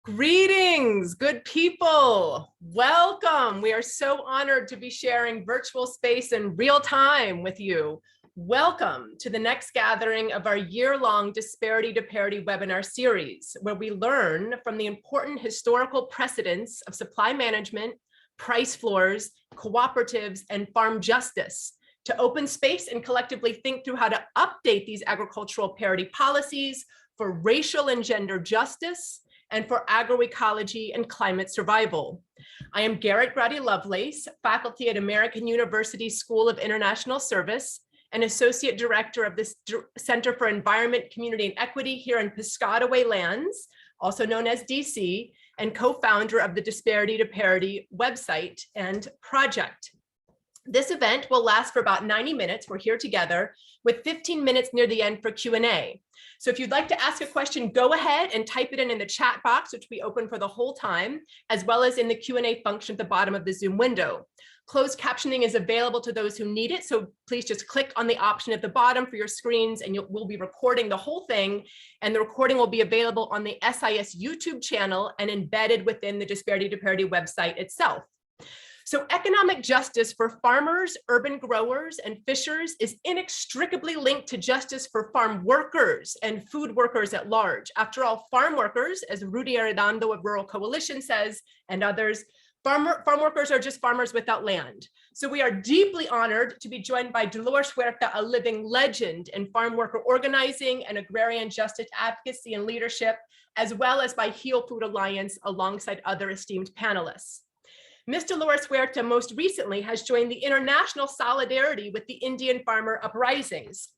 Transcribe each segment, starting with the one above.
Greetings, good people. Welcome. We are so honored to be sharing virtual space in real time with you. Welcome to the next gathering of our year-long Disparity to Parity webinar series, where we learn from the important historical precedents of supply management, price floors, cooperatives, and farm justice to open space and collectively think through how to update these agricultural parity policies for racial and gender justice and for agroecology and climate survival. I am Garrett Graddy-Lovelace, faculty at American University School of International Service and Associate Director of the Center for Environment, Community, and Equity here in Piscataway Lands, also known as DC, and co-founder of the Disparity to Parity website and project. This event will last for about 90 minutes. We're here together with 15 minutes near the end for Q&A. So if you'd like to ask a question, go ahead and type it in the chat box, which we open for the whole time, as well as in the Q&A function at the bottom of the Zoom window. Closed captioning is available to those who need it, so please just click on the option at the bottom for your screens, and we'll be recording the whole thing, and the recording will be available on the SIS YouTube channel and embedded within the Disparity to Parity website itself. So economic justice for farmers, urban growers, and fishers is inextricably linked to justice for farm workers and food workers at large. After all, farm workers, as Rudy Arredondo of Rural Coalition says, and others, farm workers are just farmers without land. So we are deeply honored to be joined by Dolores Huerta, a living legend in farm worker organizing and agrarian justice advocacy and leadership, as well as by Heal Food Alliance alongside other esteemed panelists. Ms. Dolores Huerta most recently has joined the international solidarity with the Indian farmer uprisings,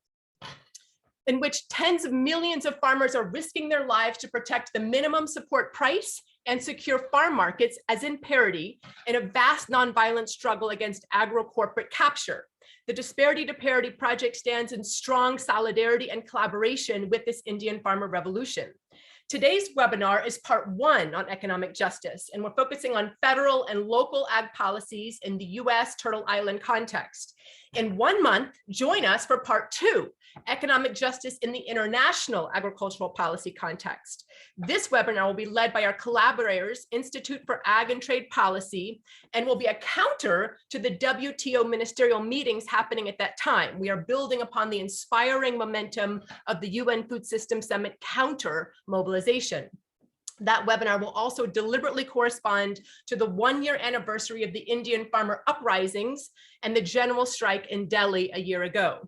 in which tens of millions of farmers are risking their lives to protect the minimum support price and secure farm markets, as in Parity, in a vast nonviolent struggle against agro-corporate capture. The Disparity to Parity project stands in strong solidarity and collaboration with this Indian farmer revolution. Today's webinar is part one on economic justice, and we're focusing on federal and local ag policies in the US Turtle Island context. In 1 month, join us for part two, economic justice in the international agricultural policy context. This webinar will be led by our collaborators, Institute for Ag and Trade Policy, and will be a counter to the WTO ministerial meetings happening at that time. We are building upon the inspiring momentum of the UN Food System Summit counter mobilization. That webinar will also deliberately correspond to the 1-year anniversary of the Indian farmer uprisings and the general strike in Delhi a year ago.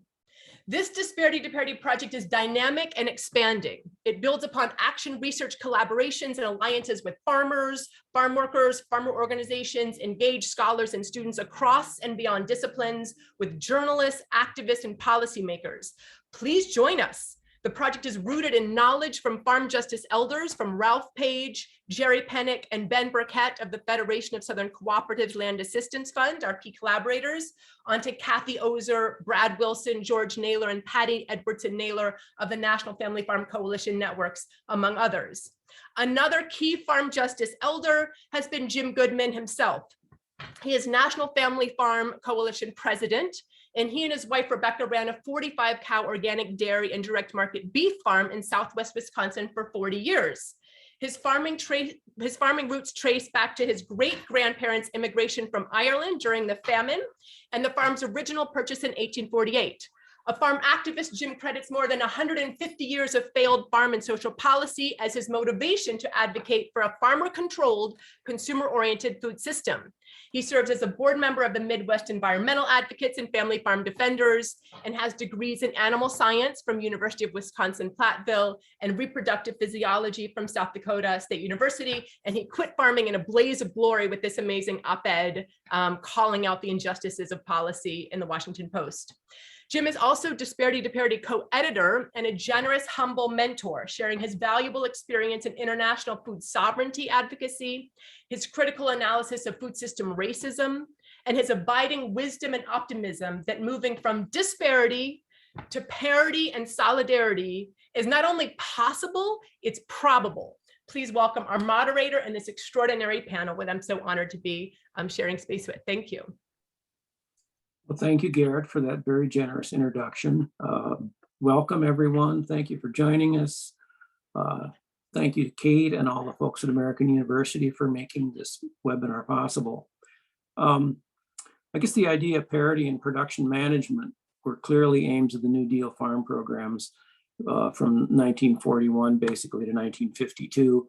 This Disparity to Parity project is dynamic and expanding. It builds upon action research collaborations and alliances with farmers, farm workers, farmer organizations, engaged scholars and students across and beyond disciplines, with journalists, activists, and policymakers. Please join us. The project is rooted in knowledge from farm justice elders from Ralph Page, Jerry Pennick, and Ben Burkett of the Federation of Southern Cooperatives Land Assistance Fund, our key collaborators, onto Kathy Ozer, Brad Wilson, George Naylor, and Patty Edwardson Naylor of the National Family Farm Coalition Networks, among others. Another key farm justice elder has been Jim Goodman himself. He is National Family Farm Coalition president, and he and his wife, Rebecca, ran a 45-cow organic dairy and direct market beef farm in Southwest Wisconsin for 40 years. His farming roots trace back to his great-grandparents' immigration from Ireland during the famine and the farm's original purchase in 1848. A farm activist, Jim credits more than 150 years of failed farm and social policy as his motivation to advocate for a farmer-controlled, consumer-oriented food system. He serves as a board member of the Midwest Environmental Advocates and Family Farm Defenders, and has degrees in animal science from University of Wisconsin-Platteville and reproductive physiology from South Dakota State University. And he quit farming in a blaze of glory with this amazing op-ed calling out the injustices of policy in the Washington Post. Jim is also Disparity to Parity co-editor and a generous, humble mentor, sharing his valuable experience in international food sovereignty advocacy, his critical analysis of food system racism, and his abiding wisdom and optimism that moving from disparity to parity and solidarity is not only possible, it's probable. Please welcome our moderator and this extraordinary panel, what I'm so honored to be sharing space with. Thank you. Well, thank you, Garrett, for that very generous introduction. Welcome, everyone. Thank you for joining us. Thank you to Kate and all the folks at American University for making this webinar possible. I guess the idea of parity in production management were clearly aims of the New Deal farm programs from 1941 basically to 1952.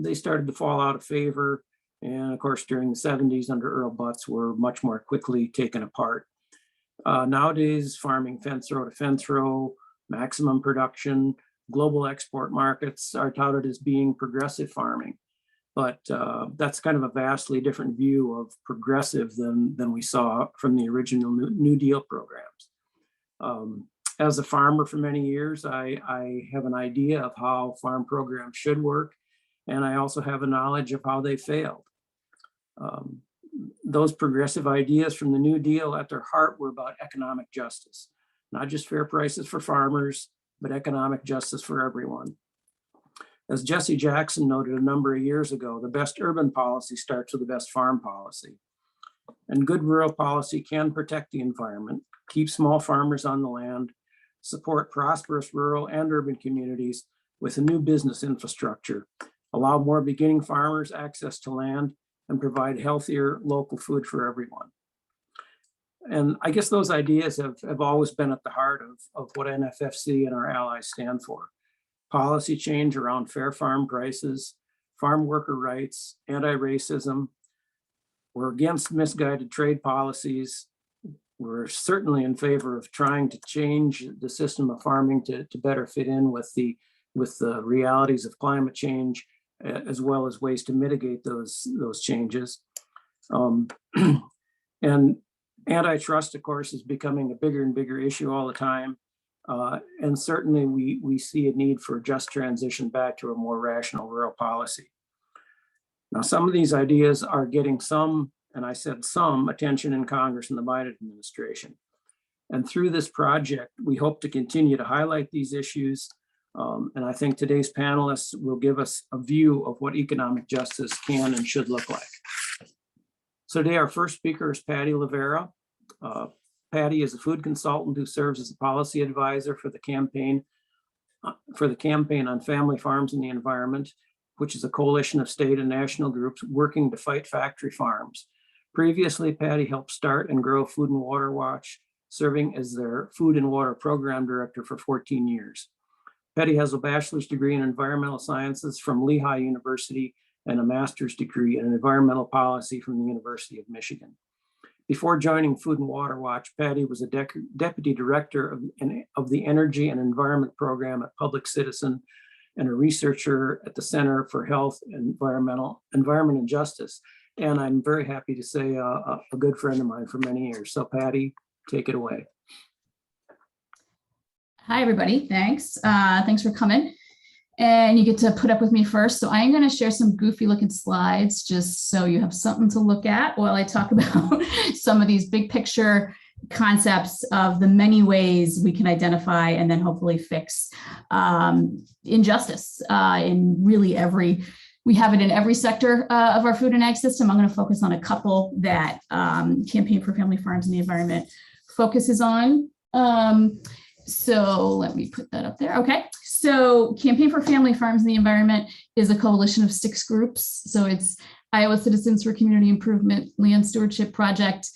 They started to fall out of favor, and of course during the 70s under Earl Butz were much more quickly taken apart. Nowadays, farming fence row to fence row, maximum production, global export markets are touted as being progressive farming. But that's kind of a vastly different view of progressive than we saw from the original New Deal programs. As a farmer for many years, I have an idea of how farm programs should work, and I also have a knowledge of how they failed. Those progressive ideas from the New Deal at their heart were about economic justice, not just fair prices for farmers, but economic justice for everyone. As Jesse Jackson noted a number of years ago, the best urban policy starts with the best farm policy. And good rural policy can protect the environment, keep small farmers on the land, support prosperous rural and urban communities with a new business infrastructure, allow more beginning farmers access to land, and provide healthier local food for everyone. And I guess those ideas have always been at the heart of what NFFC and our allies stand for. Policy change around fair farm prices, farm worker rights, anti-racism. We're against misguided trade policies. We're certainly in favor of trying to change the system of farming to better fit in with the realities of climate change, as well as ways to mitigate those changes. And antitrust, of course, is becoming a bigger and bigger issue all the time. And certainly we see a need for a just transition back to a more rational rural policy. Now, some of these ideas are getting some, and I said some, attention in Congress and the Biden administration. And through this project, we hope to continue to highlight these issues. And I think today's panelists will give us a view of what economic justice can and should look like. So today, our first speaker is Patty Lovera. Patty is a food consultant who serves as a policy advisor for the campaign on family farms and the environment, which is a coalition of state and national groups working to fight factory farms. Previously, Patty helped start and grow Food and Water Watch, serving as their food and water program director for 14 years. Patty has a bachelor's degree in environmental sciences from Lehigh University and a master's degree in environmental policy from the University of Michigan. Before joining Food and Water Watch, Patty was a deputy director of the Energy and Environment Program at Public Citizen and a researcher at the Center for Health, Environment and Justice. And I'm very happy to say a good friend of mine for many years. So Patty, take it away. Hi, everybody. Thanks. Thanks for coming. And you get to put up with me first. So I'm going to share some goofy looking slides just so you have something to look at while I talk about some of these big picture concepts of the many ways we can identify and then hopefully fix injustice in really we have it in every sector of our food and ag system. I'm going to focus on a couple that Campaign for Family Farms and the Environment focuses on. So let me put that up there. Okay. So Campaign for Family Farms and the Environment is a coalition of 6 groups. So it's Iowa Citizens for Community Improvement, Land Stewardship Project,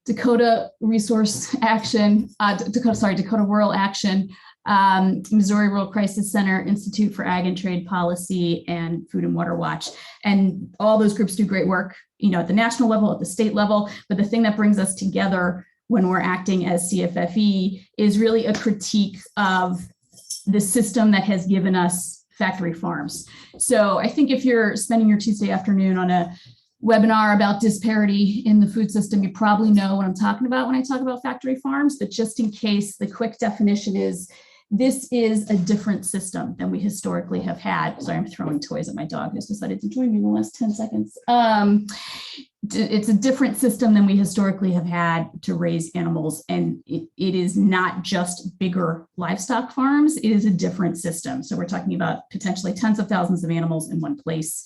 Dakota Resource Action, Dakota Rural Action, Missouri Rural Crisis Center, Institute for Ag and Trade Policy, and Food and Water Watch. And all those groups do great work, at the national level, at the state level. But the thing that brings us together when we're acting as CFFE is really a critique of the system that has given us factory farms. So I think if you're spending your Tuesday afternoon on a webinar about disparity in the food system, you probably know what I'm talking about when I talk about factory farms, but just in case, the quick definition is this is a different system than we historically have had. Sorry, I'm throwing toys at my dog who's decided to join me in the last 10 seconds. It's a different system than we historically have had to raise animals. And it is not just bigger livestock farms, it is a different system. So we're talking about potentially tens of thousands of animals in one place,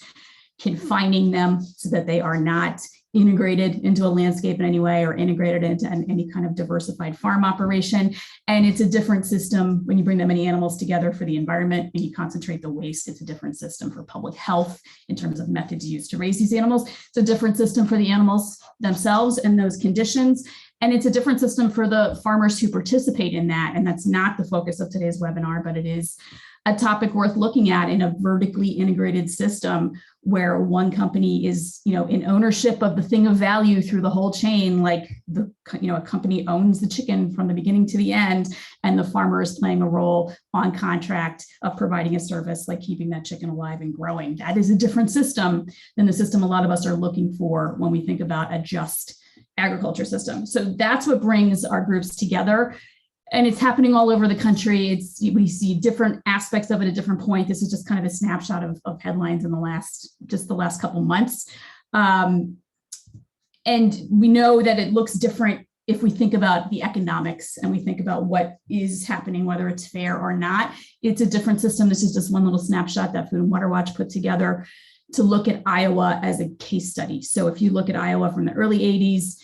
confining them so that they are not integrated into a landscape in any way or integrated into any kind of diversified farm operation. And it's a different system when you bring that many animals together for the environment and you concentrate the waste. It's a different system for public health in terms of methods used to raise these animals. It's a different system for the animals themselves and those conditions. And it's a different system for the farmers who participate in that. And that's not the focus of today's webinar, but it is a topic worth looking at in a vertically integrated system where one company is, in ownership of the thing of value through the whole chain, like a company owns the chicken from the beginning to the end, and the farmer is playing a role on contract of providing a service like keeping that chicken alive and growing. That is a different system than the system a lot of us are looking for when we think about a just agriculture system. So that's what brings our groups together. And it's happening all over the country. We see different aspects of it at different points. This is just kind of a snapshot of headlines in the last couple months. And we know that it looks different if we think about the economics and we think about what is happening, whether it's fair or not. It's a different system. This is just one little snapshot that Food and Water Watch put together to look at Iowa as a case study. So if you look at Iowa from the early 80s,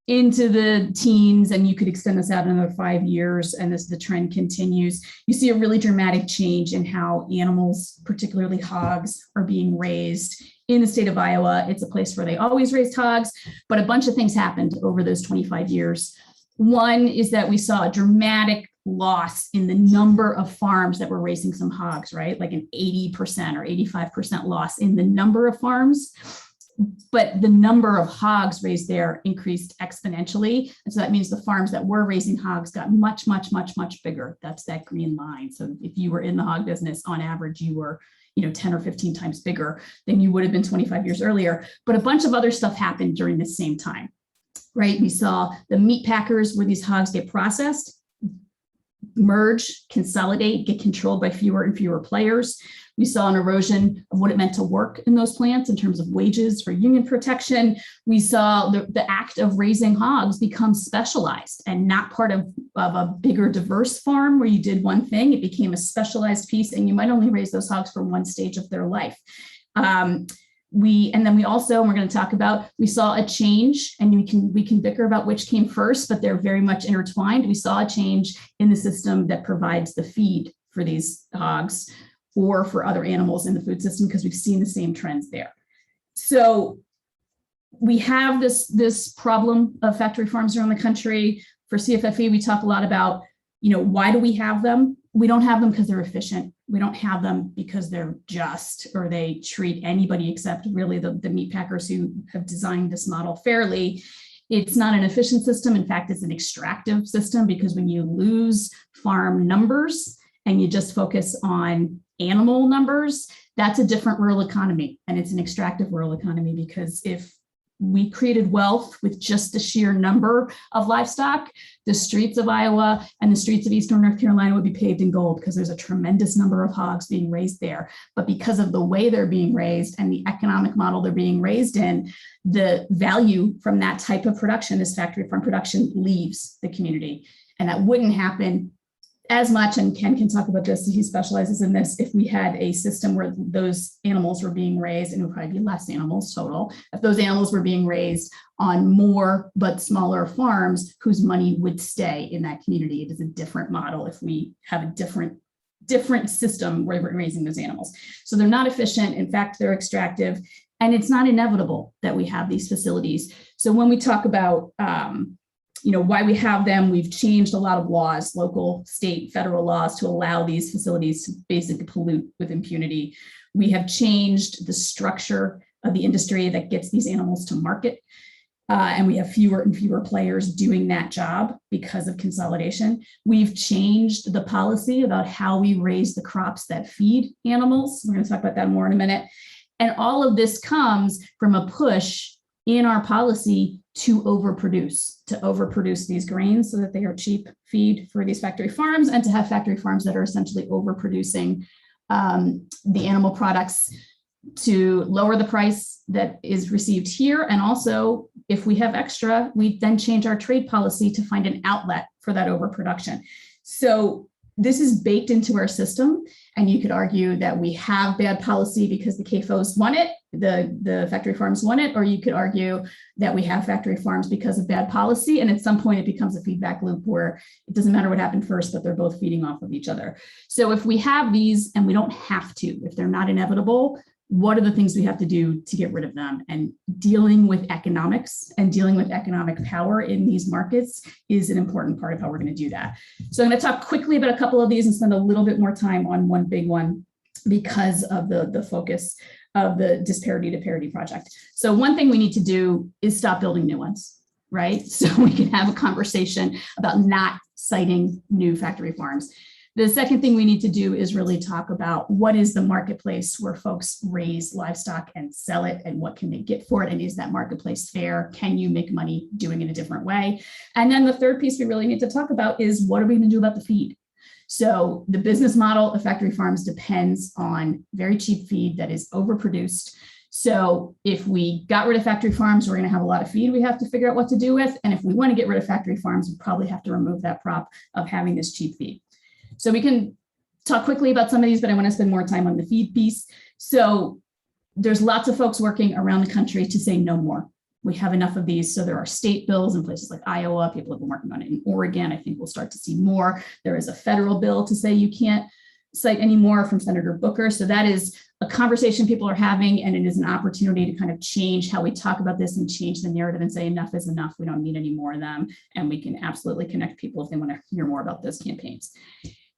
into the teens, and you could extend this out another 5 years, and the trend continues, you see a really dramatic change in how animals, particularly hogs, are being raised in the state of Iowa. It's a place where they always raised hogs, but a bunch of things happened over those 25 years. One is that we saw a dramatic loss in the number of farms that were raising some hogs, right? Like an 80% or 85% loss in the number of farms. But the number of hogs raised there increased exponentially. And so that means the farms that were raising hogs got much, much, much, much bigger. That's that green line. So if you were in the hog business, on average, you were 10 or 15 times bigger than you would have been 25 years earlier. But a bunch of other stuff happened during the same time, right? We saw the meat packers where these hogs get processed, merge, consolidate, get controlled by fewer and fewer players. We saw an erosion of what it meant to work in those plants in terms of wages for union protection. We saw the act of raising hogs become specialized and not part of a bigger diverse farm where you did one thing. It became a specialized piece, and you might only raise those hogs for one stage of their life. We saw a change, and we can bicker about which came first, but they're very much intertwined. We saw a change in the system that provides the feed for these hogs or for other animals in the food system, because we've seen the same trends there. So we have this problem of factory farms around the country. For CFFE, we talk a lot about, why do we have them? We don't have them because they're efficient. We don't have them because they're just, or they treat anybody except really the meat packers who have designed this model fairly. It's not an efficient system. In fact, it's an extractive system, because when you lose farm numbers and you just focus on animal numbers, that's a different rural economy. And it's an extractive rural economy, because if we created wealth with just the sheer number of livestock, the streets of Iowa and the streets of Eastern North Carolina would be paved in gold, because there's a tremendous number of hogs being raised there. But because of the way they're being raised and the economic model they're being raised in, the value from that type of production, this factory farm production, leaves the community. And that wouldn't happen as much, and Ken can talk about this, he specializes in this, if we had a system where those animals were being raised, and it would probably be less animals total, if those animals were being raised on more but smaller farms whose money would stay in that community. It is a different model if we have a different system where we're raising those animals. So they're not efficient. In fact, they're extractive, and it's not inevitable that we have these facilities. So when we talk about why we have them, we've changed a lot of laws, local, state, federal laws, to allow these facilities to basically pollute with impunity. We have changed the structure of the industry that gets these animals to market. And we have fewer and fewer players doing that job because of consolidation. We've changed the policy about how we raise the crops that feed animals. We're going to talk about that more in a minute. And all of this comes from a push in our policy to overproduce these grains so that they are cheap feed for these factory farms, and to have factory farms that are essentially overproducing the animal products to lower the price that is received here. And also, if we have extra, we then change our trade policy to find an outlet for that overproduction. So this is baked into our system. And you could argue that we have bad policy because the CAFOs want it, the factory farms won it, or you could argue that we have factory farms because of bad policy. And at some point it becomes a feedback loop where it doesn't matter what happened first, but they're both feeding off of each other. So if we have these, and we don't have to, if they're not inevitable, what are the things we have to do to get rid of them? And dealing with economics and dealing with economic power in these markets is an important part of how we're going to do that. So I'm going to talk quickly about a couple of these and spend a little bit more time on one big one because of the focus of the Disparity to Parity project. So one thing we need to do is stop building new ones, right? So we can have a conversation about not citing new factory farms. The second thing we need to do is really talk about what is the marketplace where folks raise livestock and sell it, and what can they get for it, and is that marketplace fair? Can you make money doing it a different way? And then the third piece we really need to talk about is what are we going to do about the feed? So the business model of factory farms depends on very cheap feed that is overproduced. So if we got rid of factory farms, we're going to have a lot of feed we have to figure out what to do with. And if we want to get rid of factory farms, we probably have to remove that prop of having this cheap feed. So we can talk quickly about some of these, but I want to spend more time on the feed piece. So there's lots of folks working around the country to say no more. We have enough of these. So there are state bills in places like Iowa. People have been working on it in Oregon. I think we'll start to see more. There is a federal bill to say you can't cite anymore from Senator Booker. So that is a conversation people are having, and it is an opportunity to kind of change how we talk about this and change the narrative and say enough is enough. We don't need any more of them. And we can absolutely connect people if they want to hear more about those campaigns.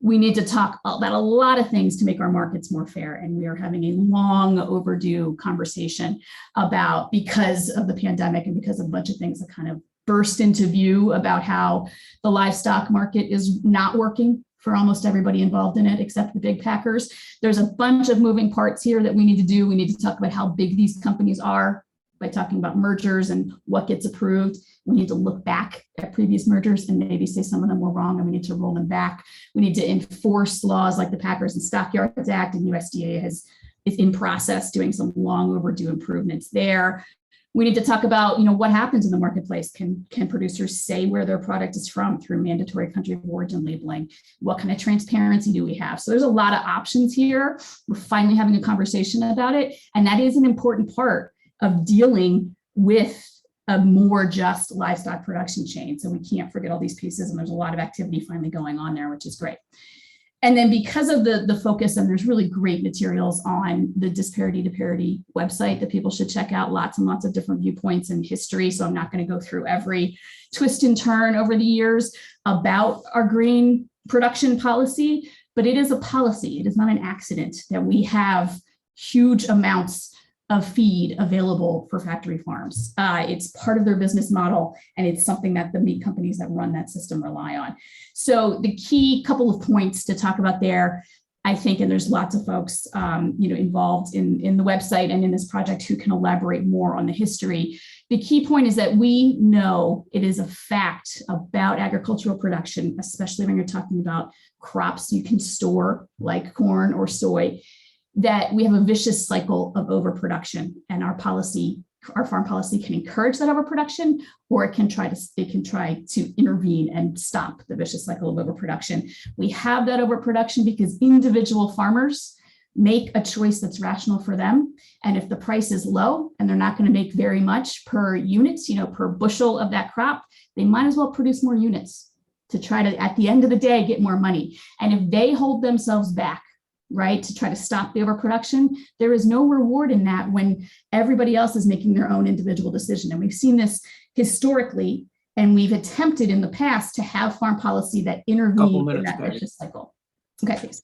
We need to talk about a lot of things to make our markets more fair. And we are having a long overdue conversation about, because of the pandemic and because of a bunch of things that kind of burst into view about how the livestock market is not working for almost everybody involved in it, except the big packers. There's a bunch of moving parts here that we need to do. We need to talk about how big these companies are by talking about mergers and what gets approved. We need to look back at previous mergers and maybe say some of them were wrong, and we need to roll them back. We need to enforce laws like the Packers and Stockyards Act, and USDA is in process doing some long overdue improvements there. We need to talk about, what happens in the marketplace. Can producers say where their product is from through mandatory country of origin labeling? What kind of transparency do we have? So there's a lot of options here. We're finally having a conversation about it, and that is an important part of dealing with a more just livestock production chain. So we can't forget all these pieces, and there's a lot of activity finally going on there, which is great. And then because of the focus, and there's really great materials on the Disparity to Parity website that people should check out, lots and lots of different viewpoints and history. So I'm not going to go through every twist and turn over the years about our grain production policy, but it is a policy. It is not an accident that we have huge amounts of feed available for factory farms. It's part of their business model, and it's something that the meat companies that run that system rely on. So the key couple of points to talk about there, I think, and there's lots of folks involved in the website and in this project who can elaborate more on the history. The key point is that we know it is a fact about agricultural production, especially when you're talking about crops you can store like corn or soy, that we have a vicious cycle of overproduction, and our farm policy can encourage that overproduction, or it can try to intervene and stop the vicious cycle of overproduction. We have that overproduction because individual farmers make a choice that's rational for them. And if the price is low and they're not going to make very much per unit, per bushel of that crop, they might as well produce more units to try to, at the end of the day, get more money. And if they hold themselves back, right, to try to stop the overproduction, there is no reward in that when everybody else is making their own individual decision. And we've seen this historically, and we've attempted in the past to have farm policy that intervene in that vicious cycle. Okay, thanks.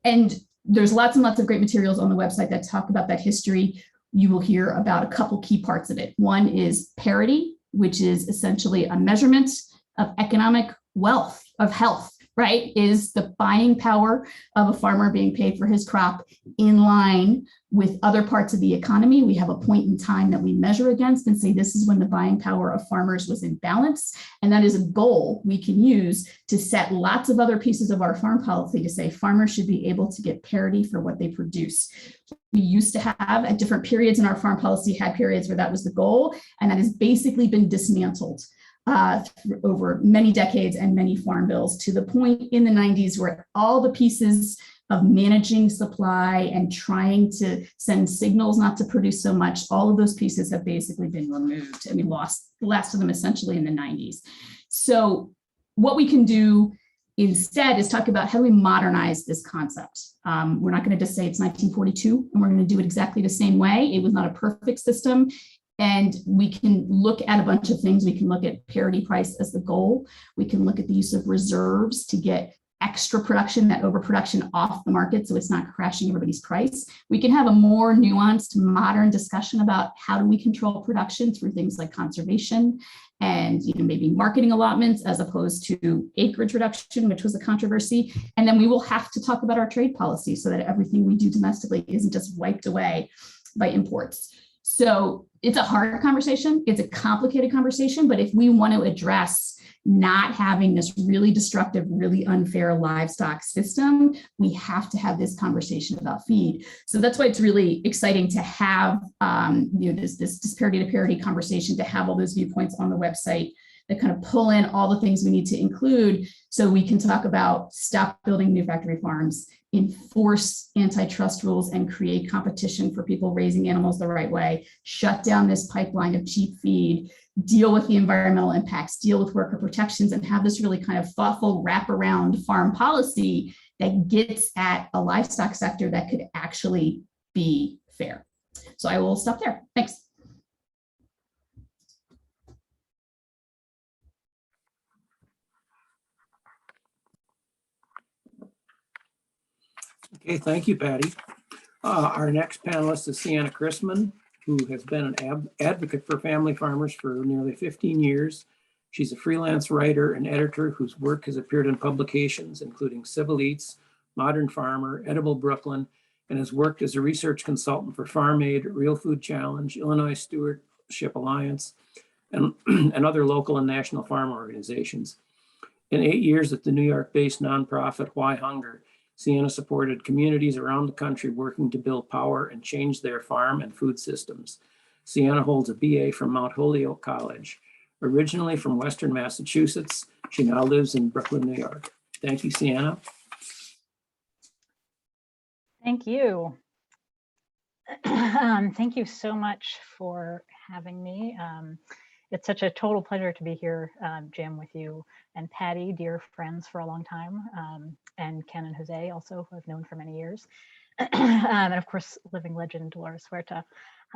And there's lots and lots of great materials on the website that talk about that history. You will hear about a couple key parts of it. One is parity, which is essentially a measurement of economic wealth, of health, right? Is the buying power of a farmer being paid for his crop in line with other parts of the economy? We have a point in time that we measure against and say this is when the buying power of farmers was in balance. And that is a goal we can use to set lots of other pieces of our farm policy to say farmers should be able to get parity for what they produce. We used to have at different periods in our farm policy had periods where that was the goal, and that has basically been dismantled over many decades and many farm bills, to the point in the 90s where all the pieces of managing supply and trying to send signals not to produce so much, all of those pieces have basically been removed. And we lost the last of them essentially in the 90s. So what we can do instead is talk about how do we modernize this concept. We're not going to just say it's 1942 and we're going to do it exactly the same way. It was not a perfect system. And we can look at a bunch of things. We can look at parity price as the goal. We can look at the use of reserves to get extra production, that overproduction off the market so it's not crashing everybody's price. We can have a more nuanced, modern discussion about how do we control production through things like conservation and maybe marketing allotments as opposed to acreage reduction, which was a controversy. And then we will have to talk about our trade policy so that everything we do domestically isn't just wiped away by imports. So it's a hard conversation. It's a complicated conversation, but if we want to address not having this really destructive, really unfair livestock system, we have to have this conversation about feed. So that's why it's really exciting to have this disparity to parity conversation, to have all those viewpoints on the website that kind of pull in all the things we need to include so we can talk about stop building new factory farms, enforce antitrust rules and create competition for people raising animals the right way, shut down this pipeline of cheap feed, deal with the environmental impacts, deal with worker protections, and have this really kind of thoughtful wraparound farm policy that gets at a livestock sector that could actually be fair. So I will stop there. Thanks. Okay, thank you, Patty. Our next panelist is Siena Chrisman, who has been an advocate for family farmers for nearly 15 years. She's a freelance writer and editor whose work has appeared in publications including Civil Eats, Modern Farmer, Edible Brooklyn, and has worked as a research consultant for Farm Aid, Real Food Challenge, Illinois Stewardship Alliance, and other local and national farm organizations. In 8 years at the New York-based nonprofit Why Hunger, Siena supported communities around the country working to build power and change their farm and food systems. Siena holds a BA from Mount Holyoke College. Originally from Western Massachusetts, she now lives in Brooklyn, New York. Thank you, Siena. Thank you. Thank you so much for having me. It's such a total pleasure to be here, Jim, with you and Patty, dear friends for a long time, and Ken and Jose also, who I've known for many years, and of course, living legend Dolores Huerta.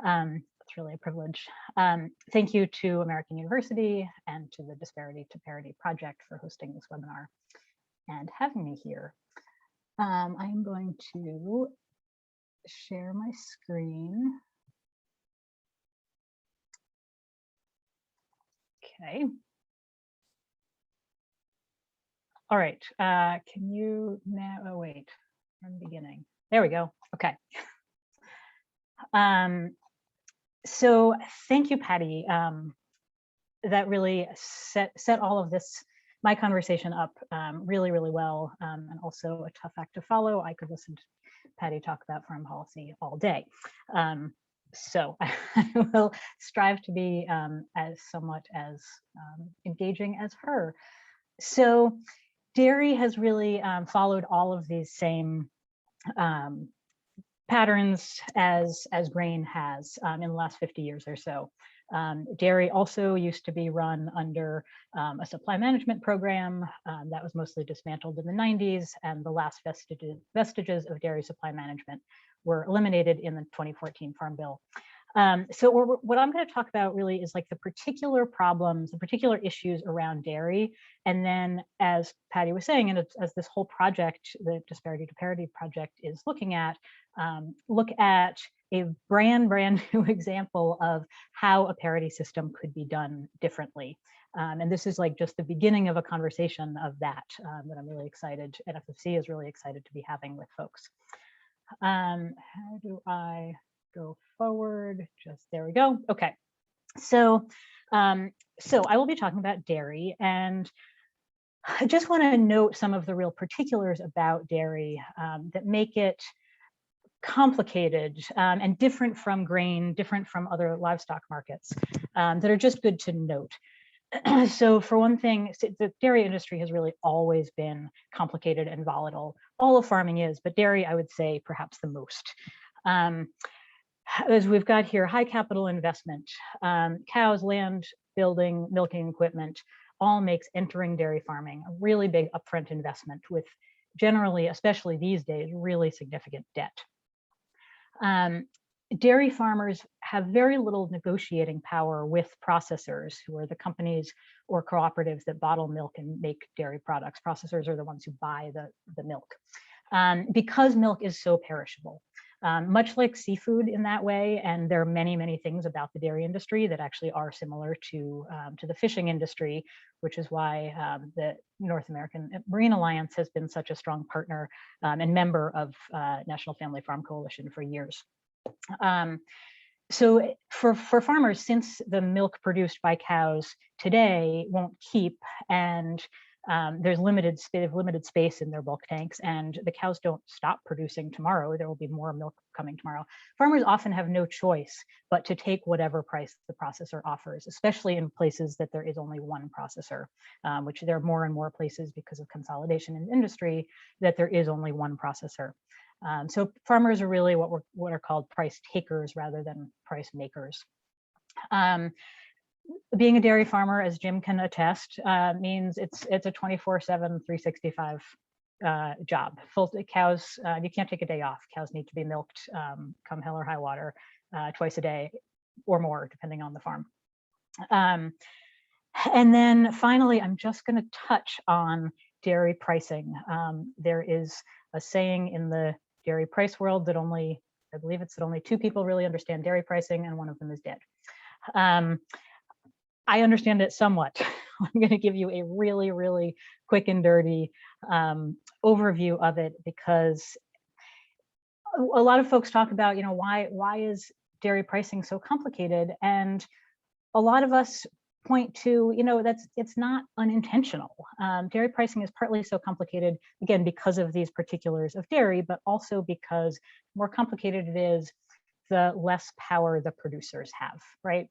It's really a privilege. Thank you to American University and to the Disparity to Parity Project for hosting this webinar and having me here. I am going to share my screen. Okay. All right. Can you now? Oh, wait. From the beginning. There we go. Okay. So thank you, Patty. That really set all of this, my conversation up really, really well, and also a tough act to follow. I could listen to Patty talk about foreign policy all day. So I will strive to be as somewhat as engaging as her. So dairy has really followed all of these same patterns as grain has in the last 50 years or so. Dairy also used to be run under a supply management program that was mostly dismantled in the 90s, and the last vestiges of dairy supply management were eliminated in the 2014 Farm Bill. So what I'm going to talk about really is like the particular problems, the particular issues around dairy. And then, as Patty was saying, and as this whole project, the Disparity to Parity project is looking at, look at a brand new example of how a parity system could be done differently. And this is like just the beginning of a conversation of that I'm really excited, NFFC is really excited to be having with folks. How do I go forward? Just there we go. Okay. So I will be talking about dairy, and I just want to note some of the real particulars about dairy that make it complicated and different from grain, different from other livestock markets that are just good to note. So for one thing, the dairy industry has really always been complicated and volatile. All of farming is, but dairy, I would say, perhaps the most. As we've got here, high capital investment, cows, land, building, milking equipment, all makes entering dairy farming a really big upfront investment with generally, especially these days, really significant debt. Dairy farmers have very little negotiating power with processors, who are the companies or cooperatives that bottle milk and make dairy products. Processors are the ones who buy the milk, because milk is so perishable. Much like seafood in that way, and there are many, many things about the dairy industry that actually are similar to the fishing industry, which is why the North American Marine Alliance has been such a strong partner and member of National Family Farm Coalition for years. So for farmers, since the milk produced by cows today won't keep, and there's limited space in their bulk tanks, and the cows don't stop producing tomorrow, there will be more milk coming tomorrow. Farmers often have no choice but to take whatever price the processor offers, especially in places that there is only one processor, which there are more and more places because of consolidation in industry that there is only one processor. So farmers are really what are called price takers rather than price makers. Being a dairy farmer, as Jim can attest, means it's a 24/7, 365 job. Full cows, you can't take a day off. Cows need to be milked come hell or high water twice a day or more, depending on the farm. And then finally, I'm just going to touch on dairy pricing. There is a saying in the dairy price world that I believe it's that only two people really understand dairy pricing, and one of them is dead. I understand it somewhat. I'm going to give you a really, really quick and dirty overview of it, because a lot of folks talk about, why is dairy pricing so complicated? And a lot of us point to, it's not unintentional. Dairy pricing is partly so complicated, again, because of these particulars of dairy, but also because the more complicated it is, the less power the producers have, right?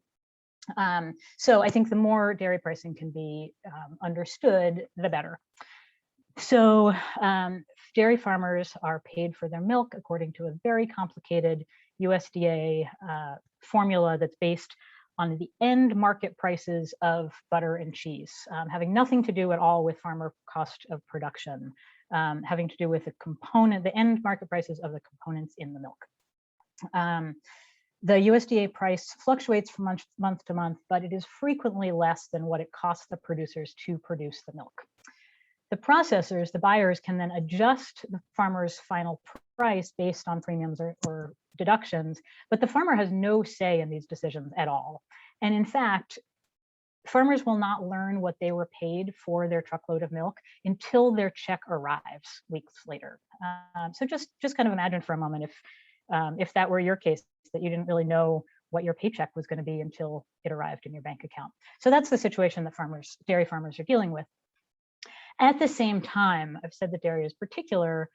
So I think the more dairy pricing can be understood, the better. So dairy farmers are paid for their milk according to a very complicated USDA formula that's based on the end market prices of butter and cheese, having nothing to do at all with farmer cost of production, having to do with the end market prices of the components in the milk. The USDA price fluctuates from month to month, but it is frequently less than what it costs the producers to produce the milk. The processors, the buyers, can then adjust the farmer's final price based on premiums or deductions, but the farmer has no say in these decisions at all. And in fact, farmers will not learn what they were paid for their truckload of milk until their check arrives weeks later. So just kind of imagine for a moment if that were your case, that you didn't really know what your paycheck was going to be until it arrived in your bank account. So that's the situation that dairy farmers are dealing with. At the same time, I've said that dairy is particular,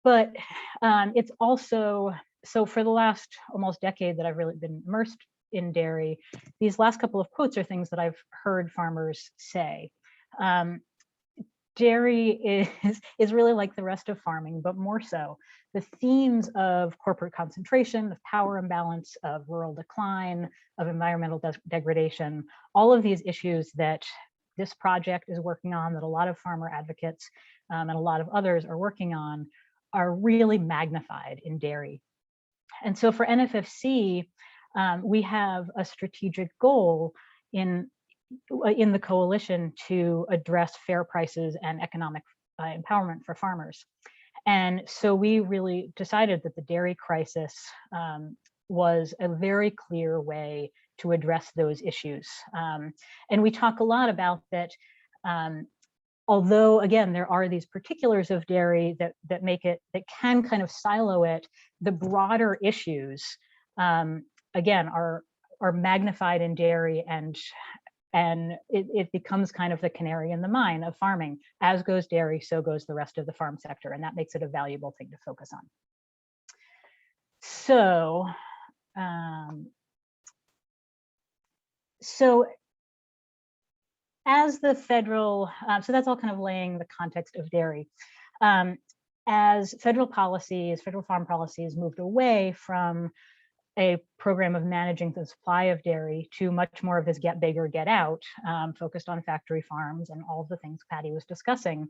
but it's also, so for the last almost decade that I've really been immersed in dairy, these last couple of quotes are things that I've heard farmers say. Dairy is really like the rest of farming, but more so. The themes of corporate concentration, of power imbalance, of rural decline, of environmental degradation, all of these issues that this project is working on, that a lot of farmer advocates and a lot of others are working on, are really magnified in dairy. And so for NFFC, we have a strategic goal in the coalition to address fair prices and economic empowerment for farmers. And so we really decided that the dairy crisis was a very clear way to address those issues. And we talk a lot about that, although again, there are these particulars of dairy that can kind of silo it, the broader issues, again, are magnified in dairy, and it becomes kind of the canary in the mine of farming. As goes dairy, so goes the rest of the farm sector, and that makes it a valuable thing to focus on. So as the federal, so that's all kind of laying the context of dairy. As federal farm policies moved away from a program of managing the supply of dairy to much more of this get bigger, get out, focused on factory farms and all of the things Patty was discussing,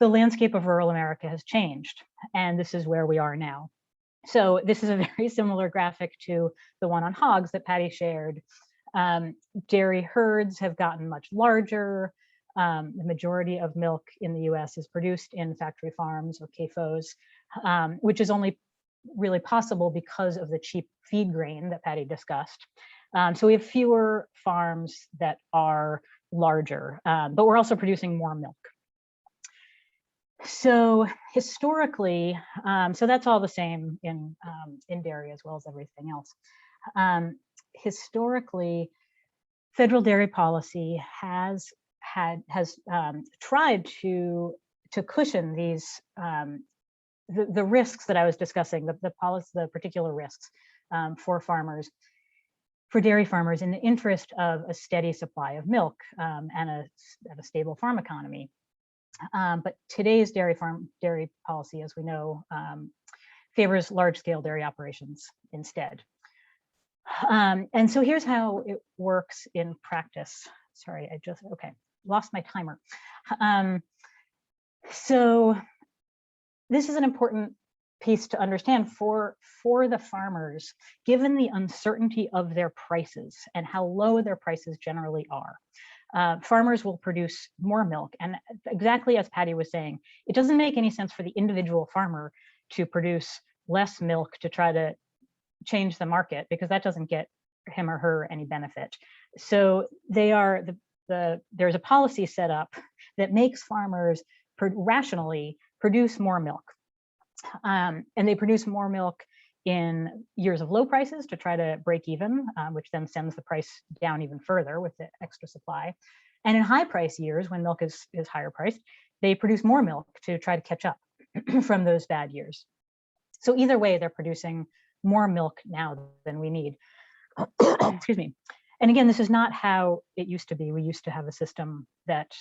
the landscape of rural America has changed. And this is where we are now. So this is a very similar graphic to the one on hogs that Patty shared. Dairy herds have gotten much larger. The majority of milk in the US is produced in factory farms or CAFOs, which is only really possible because of the cheap feed grain that Patty discussed. So we have fewer farms that are larger, but we're also producing more milk. So historically, so that's all the same in dairy as well as everything else. Historically, federal dairy policy has tried to cushion these the risks that I was discussing, the particular risks for dairy farmers in the interest of a steady supply of milk and a stable farm economy. But today's dairy policy, as we know, favors large-scale dairy operations instead. And so here's how it works in practice. Sorry, I just, okay, lost my timer. So this is an important piece to understand for the farmers, given the uncertainty of their prices and how low their prices generally are. Farmers will produce more milk. And exactly as Patty was saying, it doesn't make any sense for the individual farmer to produce less milk to try to change the market, because that doesn't get him or her any benefit. So there's a policy set up that makes farmers rationally produce more milk. And they produce more milk in years of low prices to try to break even, which then sends the price down even further with the extra supply. And in high price years, when milk is higher priced, they produce more milk to try to catch up from those bad years. So either way, they're producing more milk now than we need. Excuse me. And again, this is not how it used to be. We used to have a system that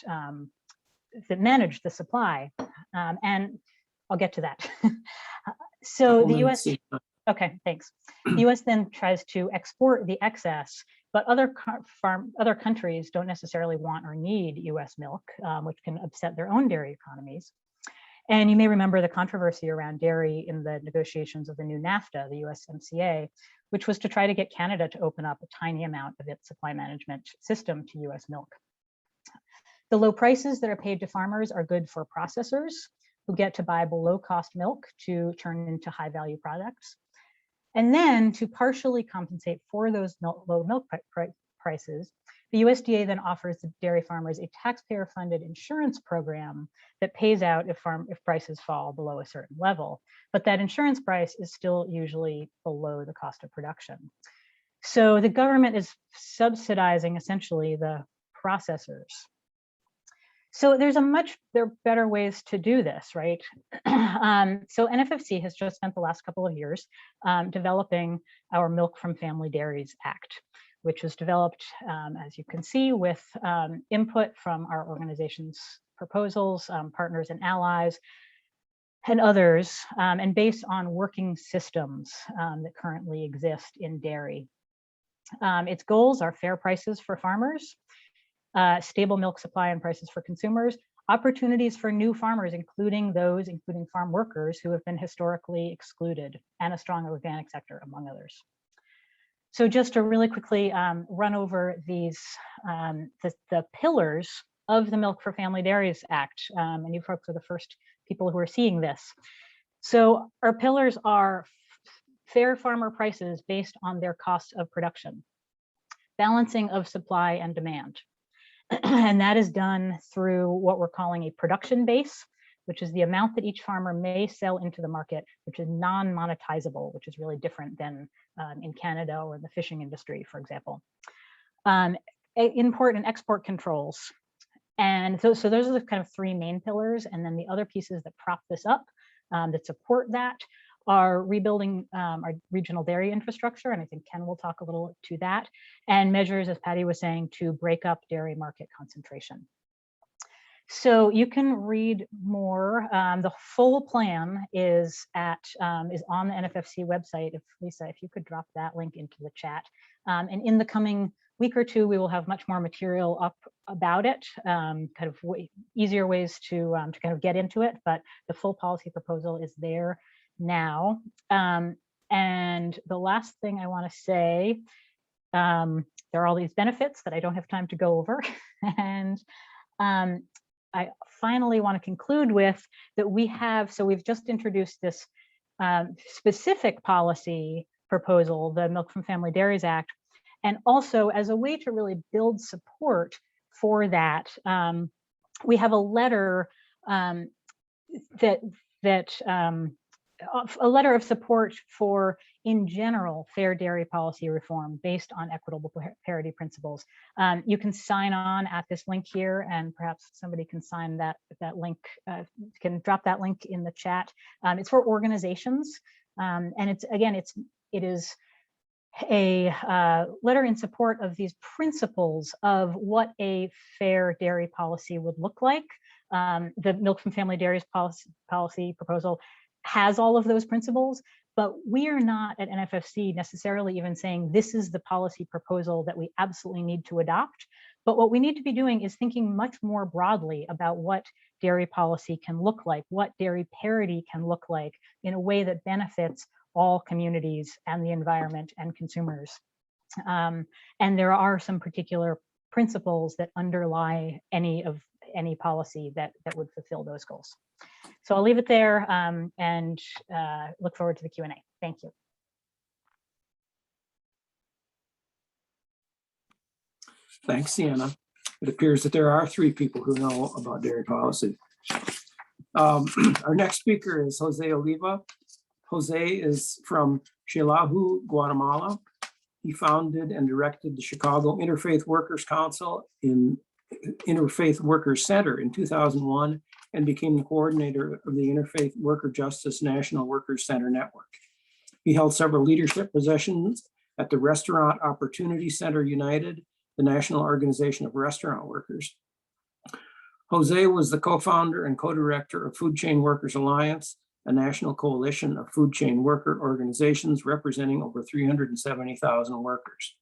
managed the supply, and I'll get to that. So the US, okay, thanks. The US then tries to export the excess, but other countries don't necessarily want or need US milk, which can upset their own dairy economies. And you may remember the controversy around dairy in the negotiations of the new NAFTA, the USMCA, which was to try to get Canada to open up a tiny amount of its supply management system to US milk. The low prices that are paid to farmers are good for processors who get to buy below cost milk to turn into high value products. And then to partially compensate for those low milk prices, the USDA then offers the dairy farmers a taxpayer funded insurance program that pays out if prices fall below a certain level. But that insurance price is still usually below the cost of production. So the government is subsidizing essentially the processors. So there are better ways to do this, right? So NFFC has just spent the last couple of years developing our Milk from Family Dairies Act, which was developed, as you can see, with input from our organization's proposals, partners and allies, and others, and based on working systems that currently exist in dairy. Its goals are fair prices for farmers, stable milk supply and prices for consumers, opportunities for new farmers, including farm workers who have been historically excluded, and a strong organic sector, among others. So just to really quickly run over these, the pillars of the Milk for Family Dairies Act, and you folks are the first people who are seeing this. So our pillars are fair farmer prices based on their cost of production, balancing of supply and demand. And that is done through what we're calling a production base, which is the amount that each farmer may sell into the market, which is non-monetizable, which is really different than in Canada or the fishing industry, for example. Import and export controls. And so those are the kind of three main pillars. And then the other pieces that prop this up, that support that, are rebuilding our regional dairy infrastructure, and I think Ken will talk a little to that, and measures, as Patty was saying, to break up dairy market concentration. So you can read more. The full plan is on the NFFC website. If Lisa, if you could drop that link into the chat. And in the coming week or two, we will have much more material up about it, kind of easier ways to kind of get into it. But the full policy proposal is there now. And the last thing I want to say, there are all these benefits that I don't have time to go over, and I finally want to conclude with that we've just introduced this specific policy proposal, the Milk from Family Dairies Act, and also as a way to really build support for that, we have a letter a letter of support for, in general, fair dairy policy reform based on equitable parity principles. You can sign on at this link here, and perhaps somebody can sign that link, can drop that link in the chat. It's for organizations, and it is a letter in support of these principles of what a fair dairy policy would look like. The Milk from Family Dairies policy proposal has all of those principles, but we are not at NFFC necessarily even saying this is the policy proposal that we absolutely need to adopt. But what we need to be doing is thinking much more broadly about what dairy policy can look like, what dairy parity can look like in a way that benefits all communities and the environment and consumers. And there are some particular principles that underlie any policy that would fulfill those goals. So I'll leave it there and look forward to the Q&A. Thank you. Thanks, Sienna. It appears that there are 3 people who know about dairy policy. Our next speaker is Jose Oliva. Jose is from Xilaju, Guatemala. He founded and directed the Chicago Interfaith Workers Council in Interfaith Workers Center in 2001 and became the coordinator of the Interfaith Worker Justice National Workers Center Network. He held several leadership positions at the Restaurant Opportunity Center United, the National Organization of Restaurant Workers. Jose was the co-founder and co-director of Food Chain Workers Alliance, a national coalition of food chain worker organizations representing over 370,000 workers.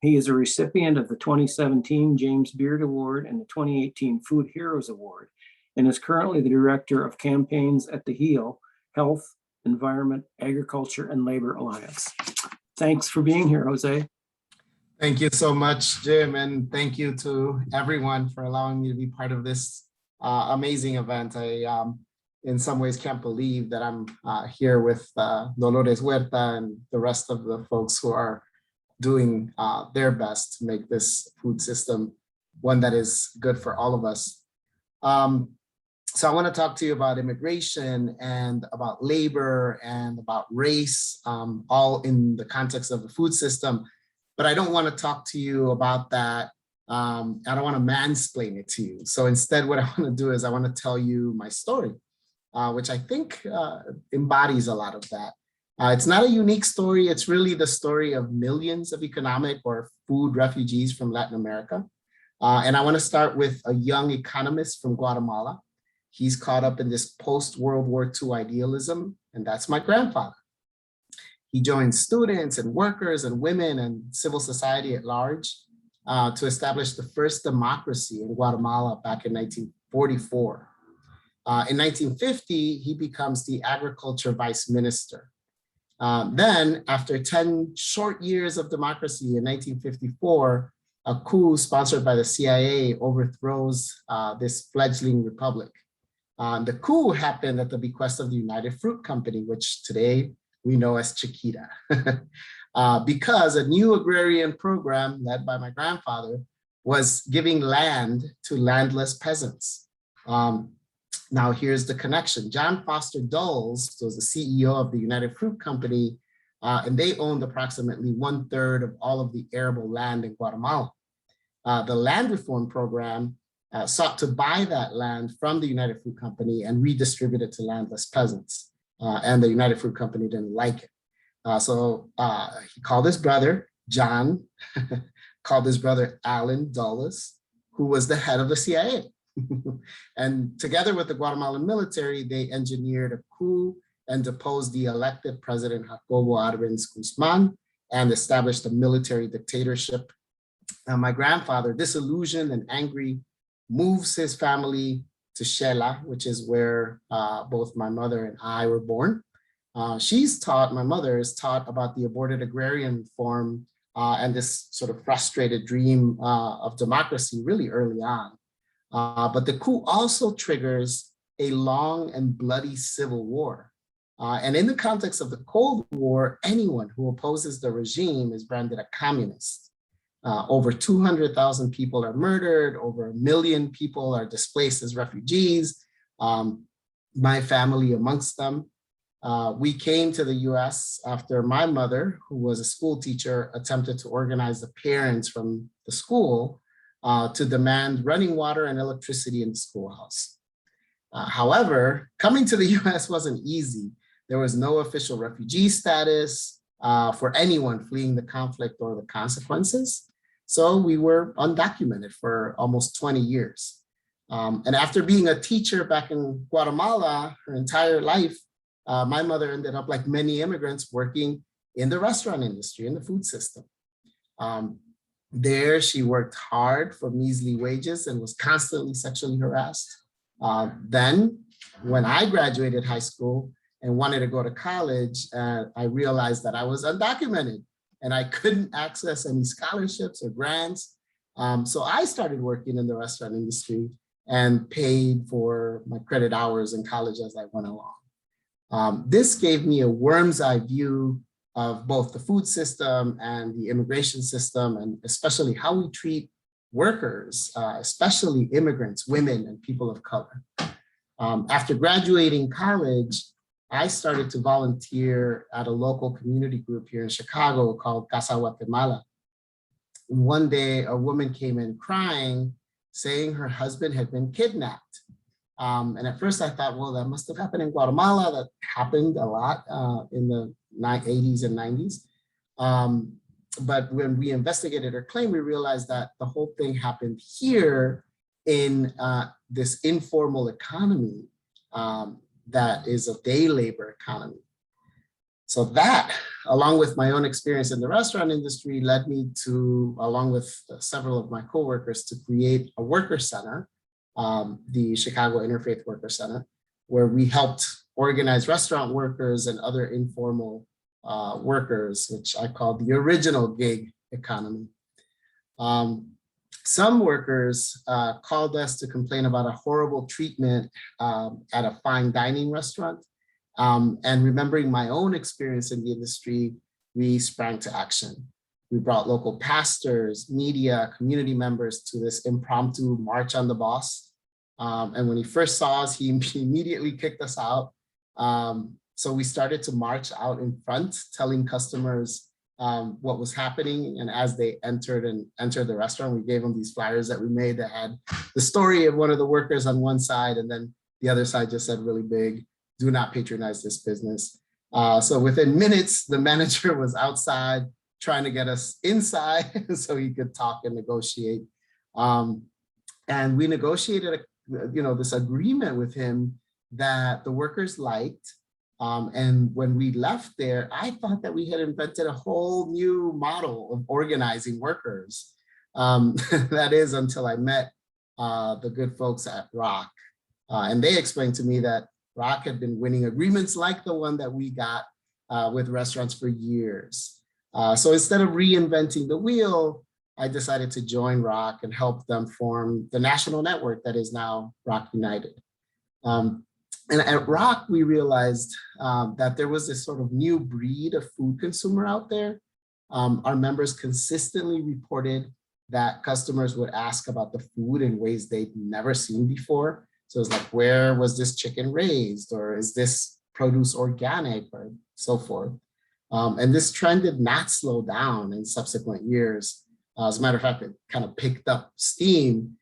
He is a recipient of the 2017 James Beard Award and the 2018 Food Heroes Award, and is currently the director of campaigns at the HEAL, Health, Environment, Agriculture, and Labor Alliance. Thanks for being here, Jose. Thank you so much, Jim, and thank you to everyone for allowing me to be part of this amazing event. I, in some ways, can't believe that I'm here with Dolores Huerta and the rest of the folks who are doing their best to make this food system one that is good for all of us. So I want to talk to you about immigration and about labor and about race, all in the context of the food system. But I don't want to talk to you about that. I don't want to mansplain it to you. So instead, what I want to do is I want to tell you my story, which I think embodies a lot of that. It's not a unique story. It's really the story of millions of economic or food refugees from Latin America. And I want to start with a young economist from Guatemala. He's caught up in this post-World War II idealism, and that's my grandfather. He joined students and workers and women and civil society at large to establish the first democracy in Guatemala back in 1944. In 1950, he becomes the agriculture vice minister. Then, after 10 short years of democracy in 1954, a coup sponsored by the CIA overthrows this fledgling republic. The coup happened at the bequest of the United Fruit Company, which today we know as Chiquita, because a new agrarian program led by my grandfather was giving land to landless peasants. Now here's the connection. John Foster Dulles was the CEO of the United Fruit Company, and they owned approximately 1/3 of all of the arable land in Guatemala. The land reform program sought to buy that land from the United Fruit Company and redistribute it to landless peasants. and the United Fruit Company didn't like it. So he called his brother, John, called his brother, Alan Dulles, who was the head of the CIA. And together with the Guatemalan military, they engineered a coup and deposed the elected president, Jacobo Arbenz Guzman, and established a military dictatorship. My grandfather, disillusioned and angry, moves his family to Xela, which is where both my mother and I were born. My mother is taught about the aborted agrarian reform and this sort of frustrated dream of democracy really early on. But the coup also triggers a long and bloody civil war. And in the context of the Cold War, anyone who opposes the regime is branded a communist. Over 200,000 people are murdered, over 1 million people are displaced as refugees, my family amongst them. We came to the US after my mother, who was a school teacher, attempted to organize the parents from the school to demand running water and electricity in the schoolhouse. However, coming to the US wasn't easy. There was no official refugee status for anyone fleeing the conflict or the consequences. So we were undocumented for almost 20 years. And after being a teacher back in Guatemala her entire life, my mother ended up, like many immigrants, working in the restaurant industry, in the food system. There, she worked hard for measly wages and was constantly sexually harassed. Then, when I graduated high school and wanted to go to college, I realized that I was undocumented and I couldn't access any scholarships or grants. So I started working in the restaurant industry and paid for my credit hours in college as I went along. This gave me a worm's eye view of both the food system and the immigration system, and especially how we treat workers, especially immigrants, women, and people of color. After graduating college, I started to volunteer at a local community group here in Chicago called Casa Guatemala. One day, a woman came in crying, saying her husband had been kidnapped. And at first I thought, well, that must have happened in Guatemala. That happened a lot in the 80s and 90s. But when we investigated her claim, we realized that the whole thing happened here in this informal economy that is a day labor economy. So that, along with my own experience in the restaurant industry, led me to, along with several of my coworkers, to create a worker center, the Chicago Interfaith Worker Center, where we helped organize restaurant workers and other informal workers, which I call the original gig economy. Some workers called us to complain about a horrible treatment at a fine dining restaurant. And remembering my own experience in the industry, we sprang to action. We brought local pastors, media, community members to this impromptu March on the Boss. And when he first saw us, he immediately kicked us out. So we started to march out in front, telling customers what was happening. And as they entered the restaurant, we gave them these flyers that we made that had the story of one of the workers on one side, and then the other side just said really big, "Do not patronize this business." So within minutes, the manager was outside trying to get us inside so he could talk and negotiate. And we negotiated this agreement with him that the workers liked. And when we left there, I thought that we had invented a whole new model of organizing workers. That is, until I met the good folks at Rock. And they explained to me that Rock had been winning agreements like the one that we got with restaurants for years. So instead of reinventing the wheel, I decided to join Rock and help them form the national network that is now Rock United. And at Rock, we realized that there was this sort of new breed of food consumer out there. Our members consistently reported that customers would ask about the food in ways they'd never seen before. So it's like, where was this chicken raised? Or is this produce organic, or so forth? And this trend did not slow down in subsequent years. As a matter of fact, it kind of picked up steam.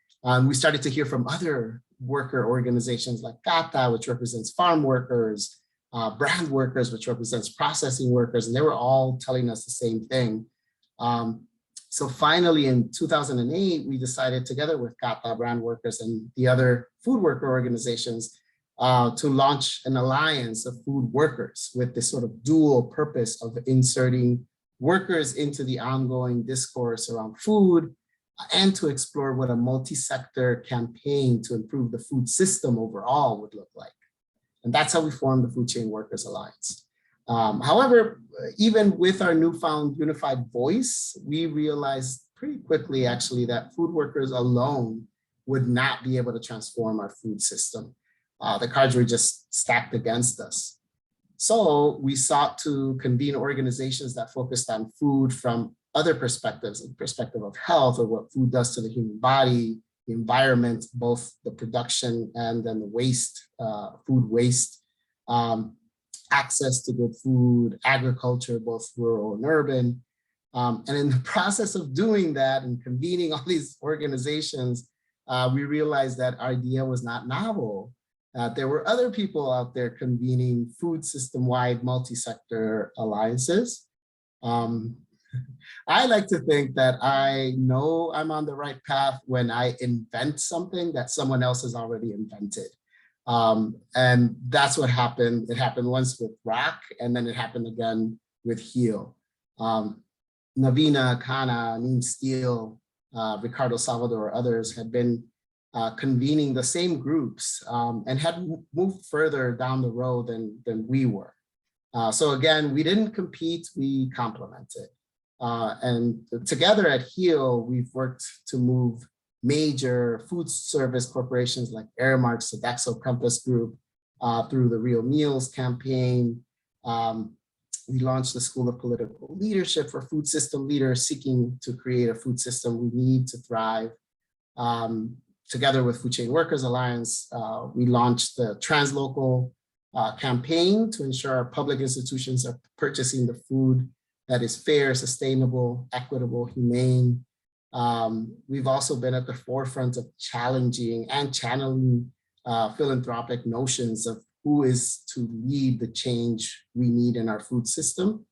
We started to hear from other worker organizations like CATA, which represents farm workers, brand workers, which represents processing workers, and they were all telling us the same thing. So finally, in 2008, we decided together with Kata brand workers and the other food worker organizations to launch an alliance of food workers with this sort of dual purpose of inserting workers into the ongoing discourse around food and to explore what a multi-sector campaign to improve the food system overall would look like. And that's how we formed the Food Chain Workers Alliance. However, even with our newfound unified voice, we realized pretty quickly actually that food workers alone would not be able to transform our food system. The cards were just stacked against us. So we sought to convene organizations that focused on food from other perspectives, the perspective of health or what food does to the human body, the environment, both the production and then the waste, food waste, access to good food, agriculture, both rural and urban. And in the process of doing that and convening all these organizations, we realized that our idea was not novel. There were other people out there convening food system-wide multi-sector alliances. I like to think that I know I'm on the right path when I invent something that someone else has already invented. And that's what happened. It happened once with RAC, and then it happened again with HEAL. Navina, Kana, Neem Steele, Ricardo Salvador, others had been convening the same groups and had moved further down the road than we were. So again, we didn't compete, we complemented. And together at HEAL, we've worked to move major food service corporations like Aramark, Sodexo, Compass Group through the Real Meals campaign. We launched the School of Political Leadership for food system leaders seeking to create a food system we need to thrive. Together with Food Chain Workers Alliance, we launched the Translocal campaign to ensure our public institutions are purchasing the food that is fair, sustainable, equitable, humane. We've also been at the forefront of challenging and channeling philanthropic notions of who is to lead the change we need in our food system.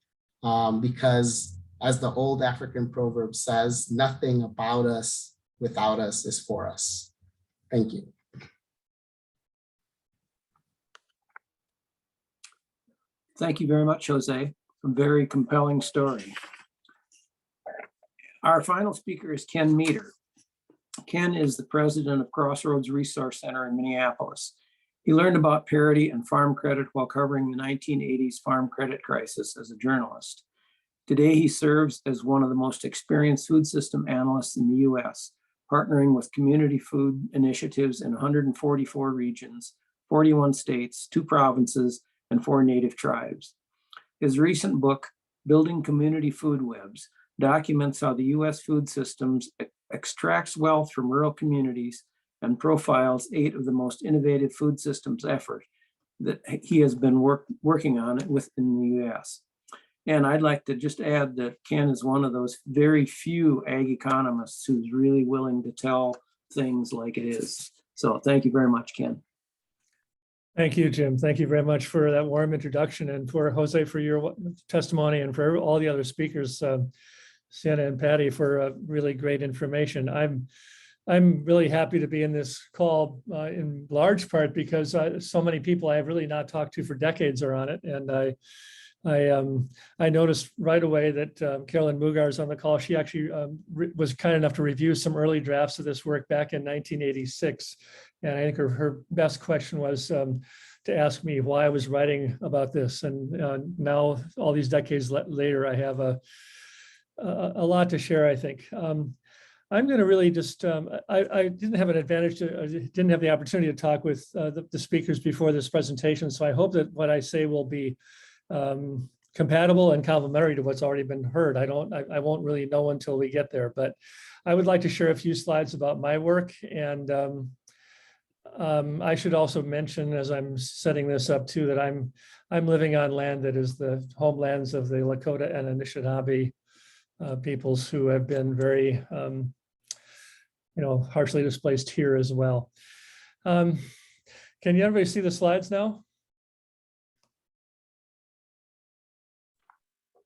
Because as the old African proverb says, nothing about us without us is for us. Thank you. Thank you very much, Jose. A very compelling story. Our final speaker is Ken Meter. Ken is the president of Crossroads Resource Center in Minneapolis. He learned about Parity and farm credit while covering the 1980s farm credit crisis as a journalist. Today, he serves as one of the most experienced food system analysts in the US, partnering with community food initiatives in 144 regions, 41 states, 2 provinces, and 4 native tribes. His recent book, Building Community Food Webs, documents how the US food systems extracts wealth from rural communities and profiles 8 of the most innovative food systems effort that he has been working on within the US. And I'd like to just add that Ken is one of those very few ag economists who's really willing to tell things like it is. So thank you very much, Ken. Thank you, Jim. Thank you very much for that warm introduction, and for Jose for your testimony, and for all the other speakers, Sienna and Patty, for really great information. I'm really happy to be in this call in large part because so many people I have really not talked to for decades are on it, and I noticed right away that Carolyn Mugar is on the call. She actually was kind enough to review some early drafts of this work back in 1986. And I think her best question was to ask me why I was writing about this. And now, all these decades later, I have a lot to share, I think. I'm going to really just, I didn't have an advantage I didn't have the opportunity to talk with the speakers before this presentation. So I hope that what I say will be compatible and complementary to what's already been heard. I won't really know until we get there, but I would like to share a few slides about my work. And I should also mention, as I'm setting this up too, that I'm living on land that is the homelands of the Lakota and Anishinaabe peoples who have been very, harshly displaced here as well. Can everybody see the slides now?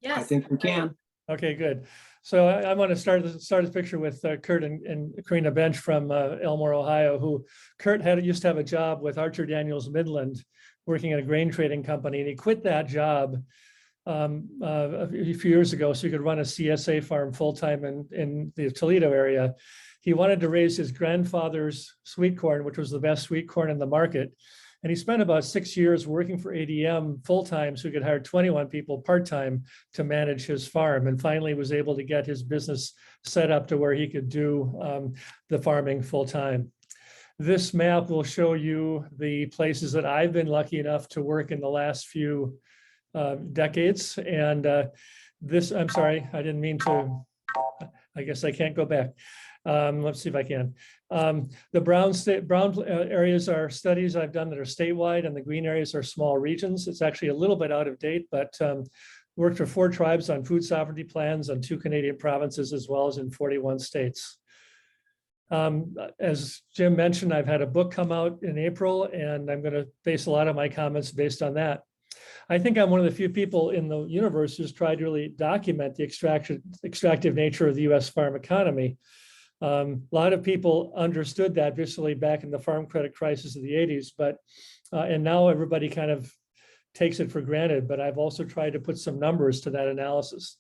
Yes. I think we can. Okay, good. So I want to start the picture with Kurt and Karina Bench from Elmore, Ohio, who Kurt used to have a job with Archer Daniels Midland, working at a grain trading company, and he quit that job a few years ago so he could run a CSA farm full-time in the Toledo area. He wanted to raise his grandfather's sweet corn, which was the best sweet corn in the market. And he spent about 6 years working for ADM full-time so he could hire 21 people part-time to manage his farm, and finally was able to get his business set up to where he could do the farming full-time. This map will show you the places that I've been lucky enough to work in the last few decades. And I'm sorry, I didn't mean to, I guess I can't go back. Let's see if I can. The brown areas are studies I've done that are statewide, and the green areas are small regions. It's actually a little bit out of date, but worked for 4 tribes on food sovereignty plans on 2 Canadian provinces, as well as in 41 states. As Jim mentioned, I've had a book come out in April, and I'm going to base a lot of my comments based on that. I think I'm one of the few people in the universe who's tried to really document the extractive nature of the U.S. farm economy. A lot of people understood that viscerally back in the farm credit crisis of the 80s, but and now everybody kind of takes it for granted. But I've also tried to put some numbers to that analysis.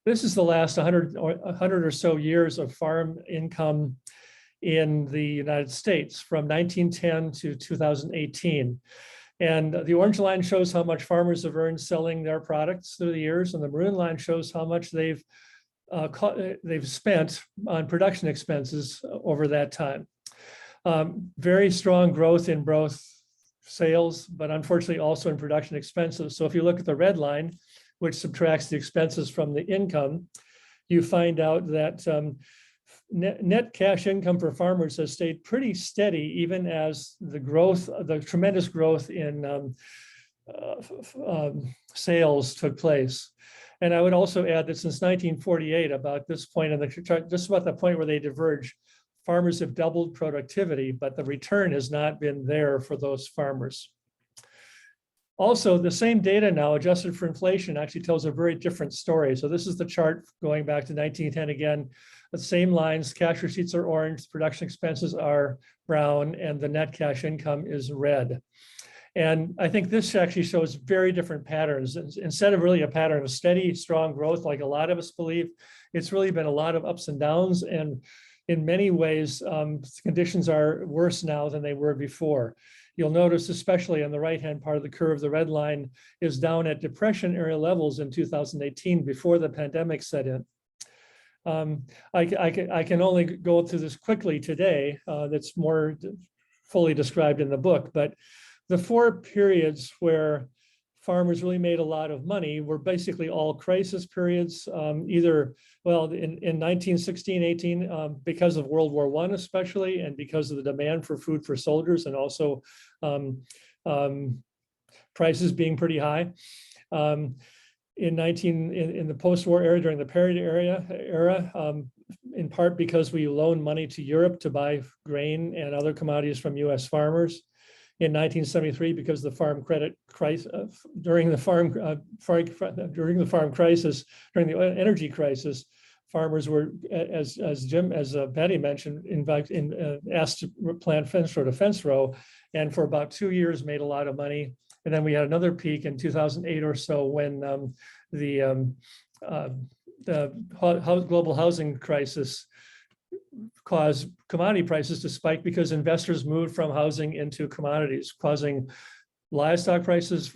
This is the last 100 or so years of farm income in the United States from 1910 to 2018. And the orange line shows how much farmers have earned selling their products through the years, and the maroon line shows how much they've spent on production expenses over that time. Very strong growth in both sales, but unfortunately also in production expenses. So if you look at the red line, which subtracts the expenses from the income, you find out that net cash income for farmers has stayed pretty steady, even as the tremendous growth in sales took place. And I would also add that since 1948, about this point in the chart, just about the point where they diverge, farmers have doubled productivity, but the return has not been there for those farmers. Also, the same data now adjusted for inflation actually tells a very different story. So this is the chart going back to 1910 again. The same lines, cash receipts are orange, production expenses are brown, and the net cash income is red. And I think this actually shows very different patterns. Instead of really a pattern of steady, strong growth, like a lot of us believe, it's really been a lot of ups and downs. And in many ways, conditions are worse now than they were before. You'll notice, especially on the right-hand part of the curve, the red line is down at depression era levels in 2018 before the pandemic set in. I can only go through this quickly today. That's more fully described in the book, but the 4 periods where farmers really made a lot of money were basically all crisis periods, either, well, in 1916, 18, because of World War I especially, and because of the demand for food for soldiers, and also prices being pretty high. In the post-war era, during the Parity era, in part because we loaned money to Europe to buy grain and other commodities from U.S. farmers. In 1973, because the farm credit crisis, during the energy crisis, farmers were, as Patty mentioned, in fact, asked to plant fence row to fence row, and for about 2 years made a lot of money. And then we had another peak in 2008 or so when the global housing crisis caused commodity prices to spike because investors moved from housing into commodities, causing livestock prices,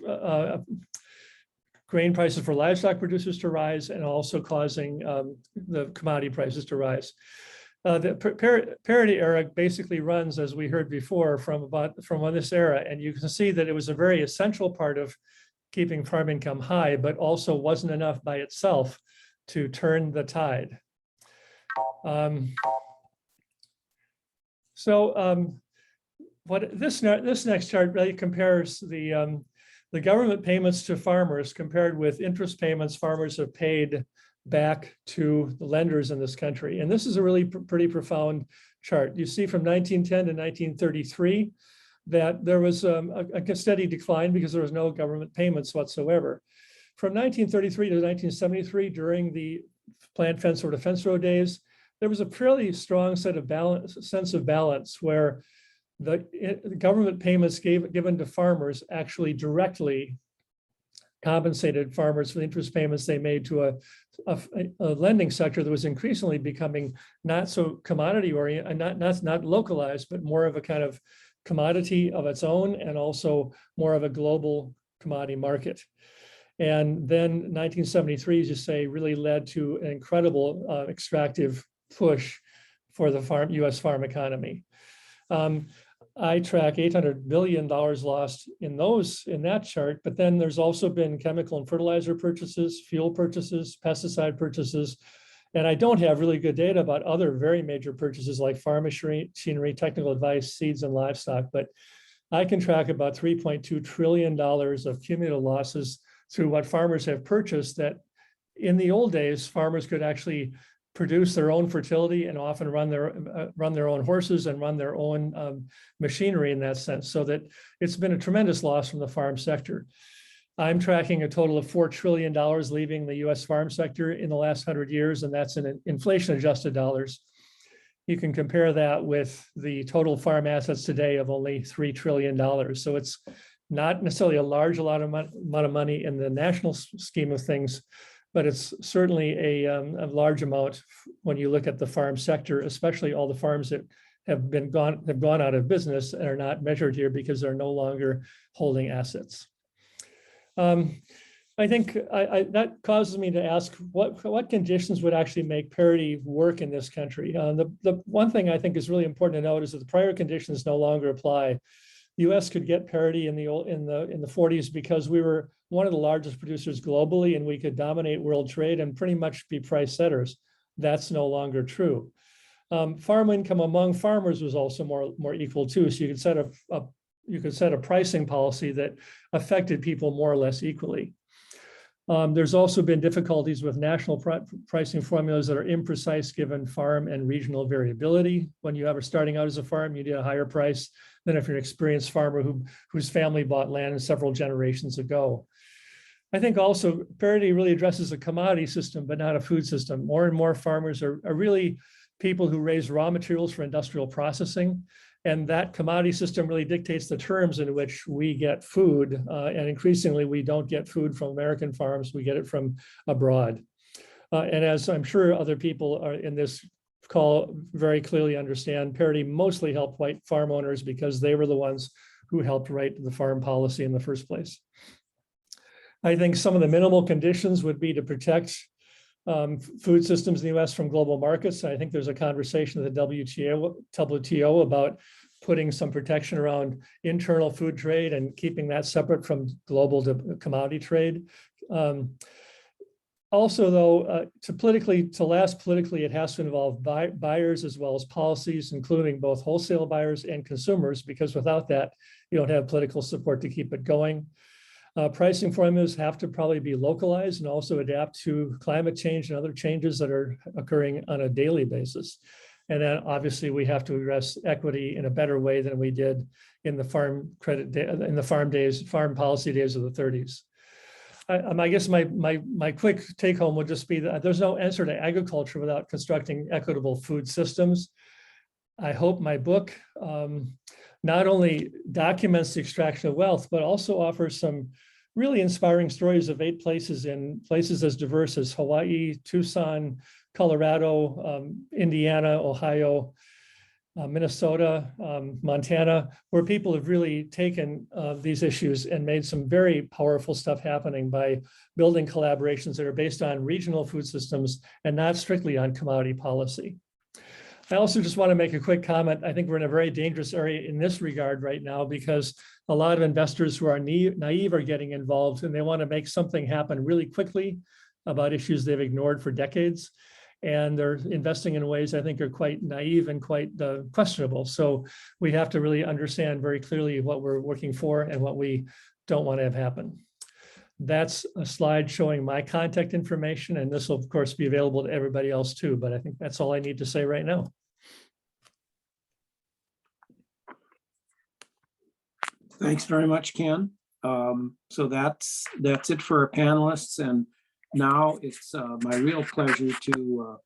grain prices for livestock producers to rise, and also causing the commodity prices to rise. The parity era basically runs, as we heard before, from this era, and you can see that it was a very essential part of keeping farm income high, but also wasn't enough by itself to turn the tide. What this next chart really compares the government payments to farmers compared with interest payments farmers have paid back to the lenders in this country. And this is a really pretty profound chart. You see from 1910 to 1933 that there was a steady decline because there was no government payments whatsoever. from 1933 to 1973, during the plant fence or defense row days, there was a fairly strong sense of balance where the government payments given to farmers actually directly compensated farmers for the interest payments they made to a lending sector that was increasingly becoming not so commodity oriented, not localized, but more of a kind of commodity of its own, and also more of a global commodity market. And then 1973, as you say, really led to an incredible extractive push for the U.S. farm economy. I track $800 billion lost in that chart, but then there's also been chemical and fertilizer purchases, fuel purchases, pesticide purchases, and I don't have really good data about other very major purchases like farm machinery, technical advice, seeds, and livestock, but I can track about $3.2 trillion of cumulative losses through what farmers have purchased that in the old days, farmers could actually produce their own fertility and often run their own horses and run their own machinery in that sense. So that it's been a tremendous loss from the farm sector. I'm tracking a total of $4 trillion leaving the US farm sector in the last 100 years, and that's in inflation adjusted dollars. You can compare that with the total farm assets today of only $3 trillion. So it's not necessarily a amount of money in the national scheme of things, but it's certainly a large amount when you look at the farm sector, especially all the farms that have gone out of business and are not measured here because they're no longer holding assets. I think that causes me to ask what conditions would actually make parity work in this country. The one thing I think is really important to note is that the prior conditions no longer apply. The U.S. could get parity in the 40s because we were one of the largest producers globally, and we could dominate world trade and pretty much be price setters. That's no longer true. Farm income among farmers was also more equal too. So you could set a pricing policy that affected people more or less equally. There's also been difficulties with national pricing formulas that are imprecise given farm and regional variability. When you are starting out as a farm, you need a higher price than if you're an experienced farmer whose family bought land several generations ago. I think also parity really addresses a commodity system, but not a food system. More and more farmers are really people who raise raw materials for industrial processing. And that commodity system really dictates the terms in which we get food. And increasingly, we don't get food from American farms, we get it from abroad. And as I'm sure other people are in this call very clearly understand, parity mostly helped white farm owners because they were the ones who helped write the farm policy in the first place. I think some of the minimal conditions would be to protect food systems in the US from global markets. I think there's a conversation at the WTO about putting some protection around internal food trade and keeping that separate from global commodity trade. Also, though, to last politically, it has to involve buyers as well as policies, including both wholesale buyers and consumers, because without that, you don't have political support to keep it going. Pricing formulas have to probably be localized and also adapt to climate change and other changes that are occurring on a daily basis. And then obviously we have to address equity in a better way than we did in the farm policy days of the 30s. I guess my quick take home would just be that there's no answer to agriculture without constructing equitable food systems. I hope my book not only documents the extraction of wealth, but also offers some really inspiring stories of 8 places in places as diverse as Hawaii, Tucson, Colorado, Indiana, Ohio, Minnesota, Montana, where people have really taken these issues and made some very powerful stuff happening by building collaborations that are based on regional food systems and not strictly on commodity policy. I also just want to make a quick comment. I think we're in a very dangerous area in this regard right now because a lot of investors who are naive are getting involved and they want to make something happen really quickly about issues they've ignored for decades. And they're investing in ways I think are quite naive and quite questionable. So we have to really understand very clearly what we're working for and what we don't want to have happen. That's a slide showing my contact information, and this will of course be available to everybody else too, but I think that's all I need to say right now. Thanks very much, Ken. So that's it for our panelists. And now it's my real pleasure to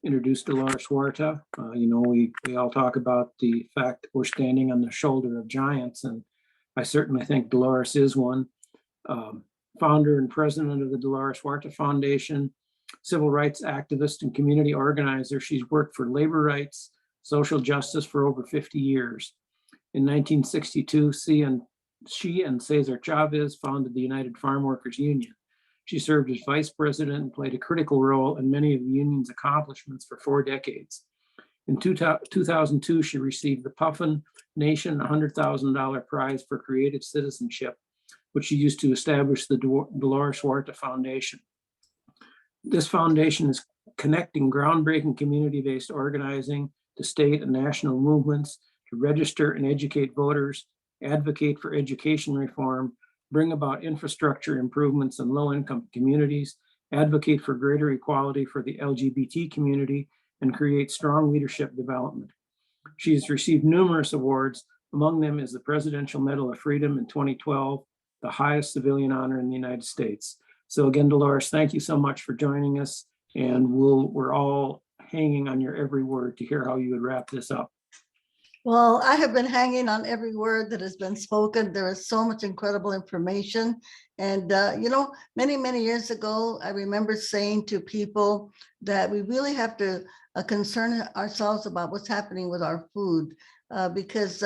introduce Dolores Huerta. We all talk about the fact that we're standing on the shoulder of giants, and I certainly think Dolores is one. Founder and president of the Dolores Huerta Foundation, civil rights activist and community organizer. She's worked for labor rights, social justice for over 50 years. In 1962, she and Cesar Chavez founded the United Farm Workers Union. She served as vice president and played a critical role in many of the union's accomplishments for 4 decades. In 2002, she received the Puffin Nation $100,000 prize for creative citizenship, which she used to establish the Dolores Huerta Foundation. This foundation is connecting groundbreaking community-based organizing to state and national movements to register and educate voters, advocate for education reform, bring about infrastructure improvements in low-income communities, advocate for greater equality for the LGBT community, and create strong leadership development. She has received numerous awards. Among them is the Presidential Medal of Freedom in 2012, the highest civilian honor in the United States. So again, Dolores, thank you so much for joining us. And we're all hanging on your every word to hear how you would wrap this up. Well, I have been hanging on every word that has been spoken. There is so much incredible information. And, many, many years ago, I remember saying to people that we really have to concern ourselves about what's happening with our food, because